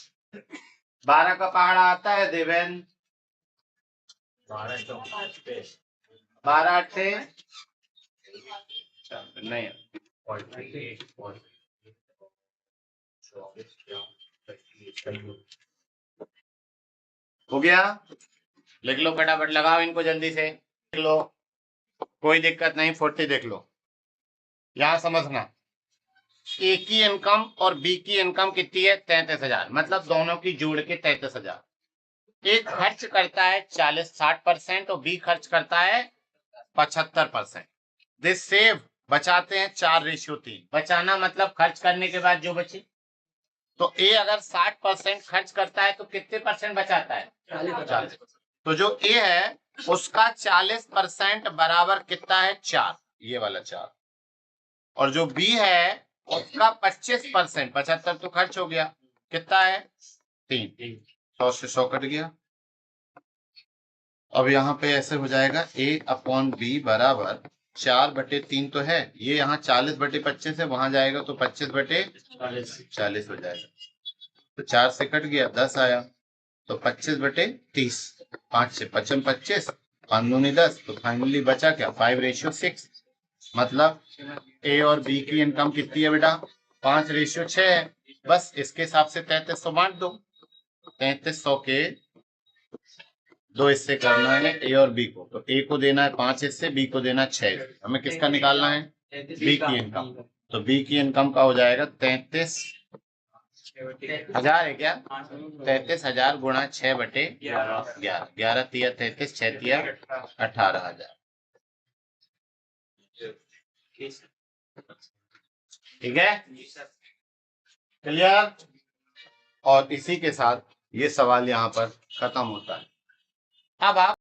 12 का पहाड़ा आता है देवेन, 12 अट्ठे नहीं हो गया। लिख लो फटाफट, लगाओ इनको जल्दी से, लिख लो, कोई दिक्कत नहीं। 40 देख लो। यहां समझना, ए की इनकम और बी की इनकम कितनी है 33,000, मतलब दोनों की जोड़ के 33,000। एक खर्च करता है 60% और बी खर्च करता है 75%। दिस सेव बचाते हैं 4:3। बचाना मतलब खर्च करने के बाद जो बचे, तो ए अगर 60% खर्च करता है तो कितने परसेंट बचाता है? 40। तो जो ए है उसका 40% बराबर कितना है? 4, ये वाला 4। और जो बी है उसका 25%, 75 तो खर्च हो गया, कितना है? 3। 100 से 100 कट गया। अब यहाँ पे ऐसे हो जाएगा A/B बराबर 4/3 तो है, ये यहाँ 40/25 है, वहां जाएगा तो 25/40 हो जाएगा। तो 4 से कट गया, 10 आया, तो 25/30, 5 से 55 25, 5 दूनी 10, तो फाइनली बचा क्या? 5:6। मतलब ए और बी की इनकम कितनी है बेटा? 5:6 है। बस इसके हिसाब से 3300 बांट दो। 3300 के 2 हिस्से करना है ए और बी को, तो ए को देना है 5 हिस्से, बी को देना है 6 हिस्से। हमें किसका निकालना है? बी की इनकम। तो बी की इनकम का हो जाएगा 33,000 है क्या? 33,000 गुणा 6/11, 11 तिया 33, 6 तिया 18,000। ठीक है, क्लियर? और इसी के साथ ये सवाल यहाँ पर खत्म होता है। अब आप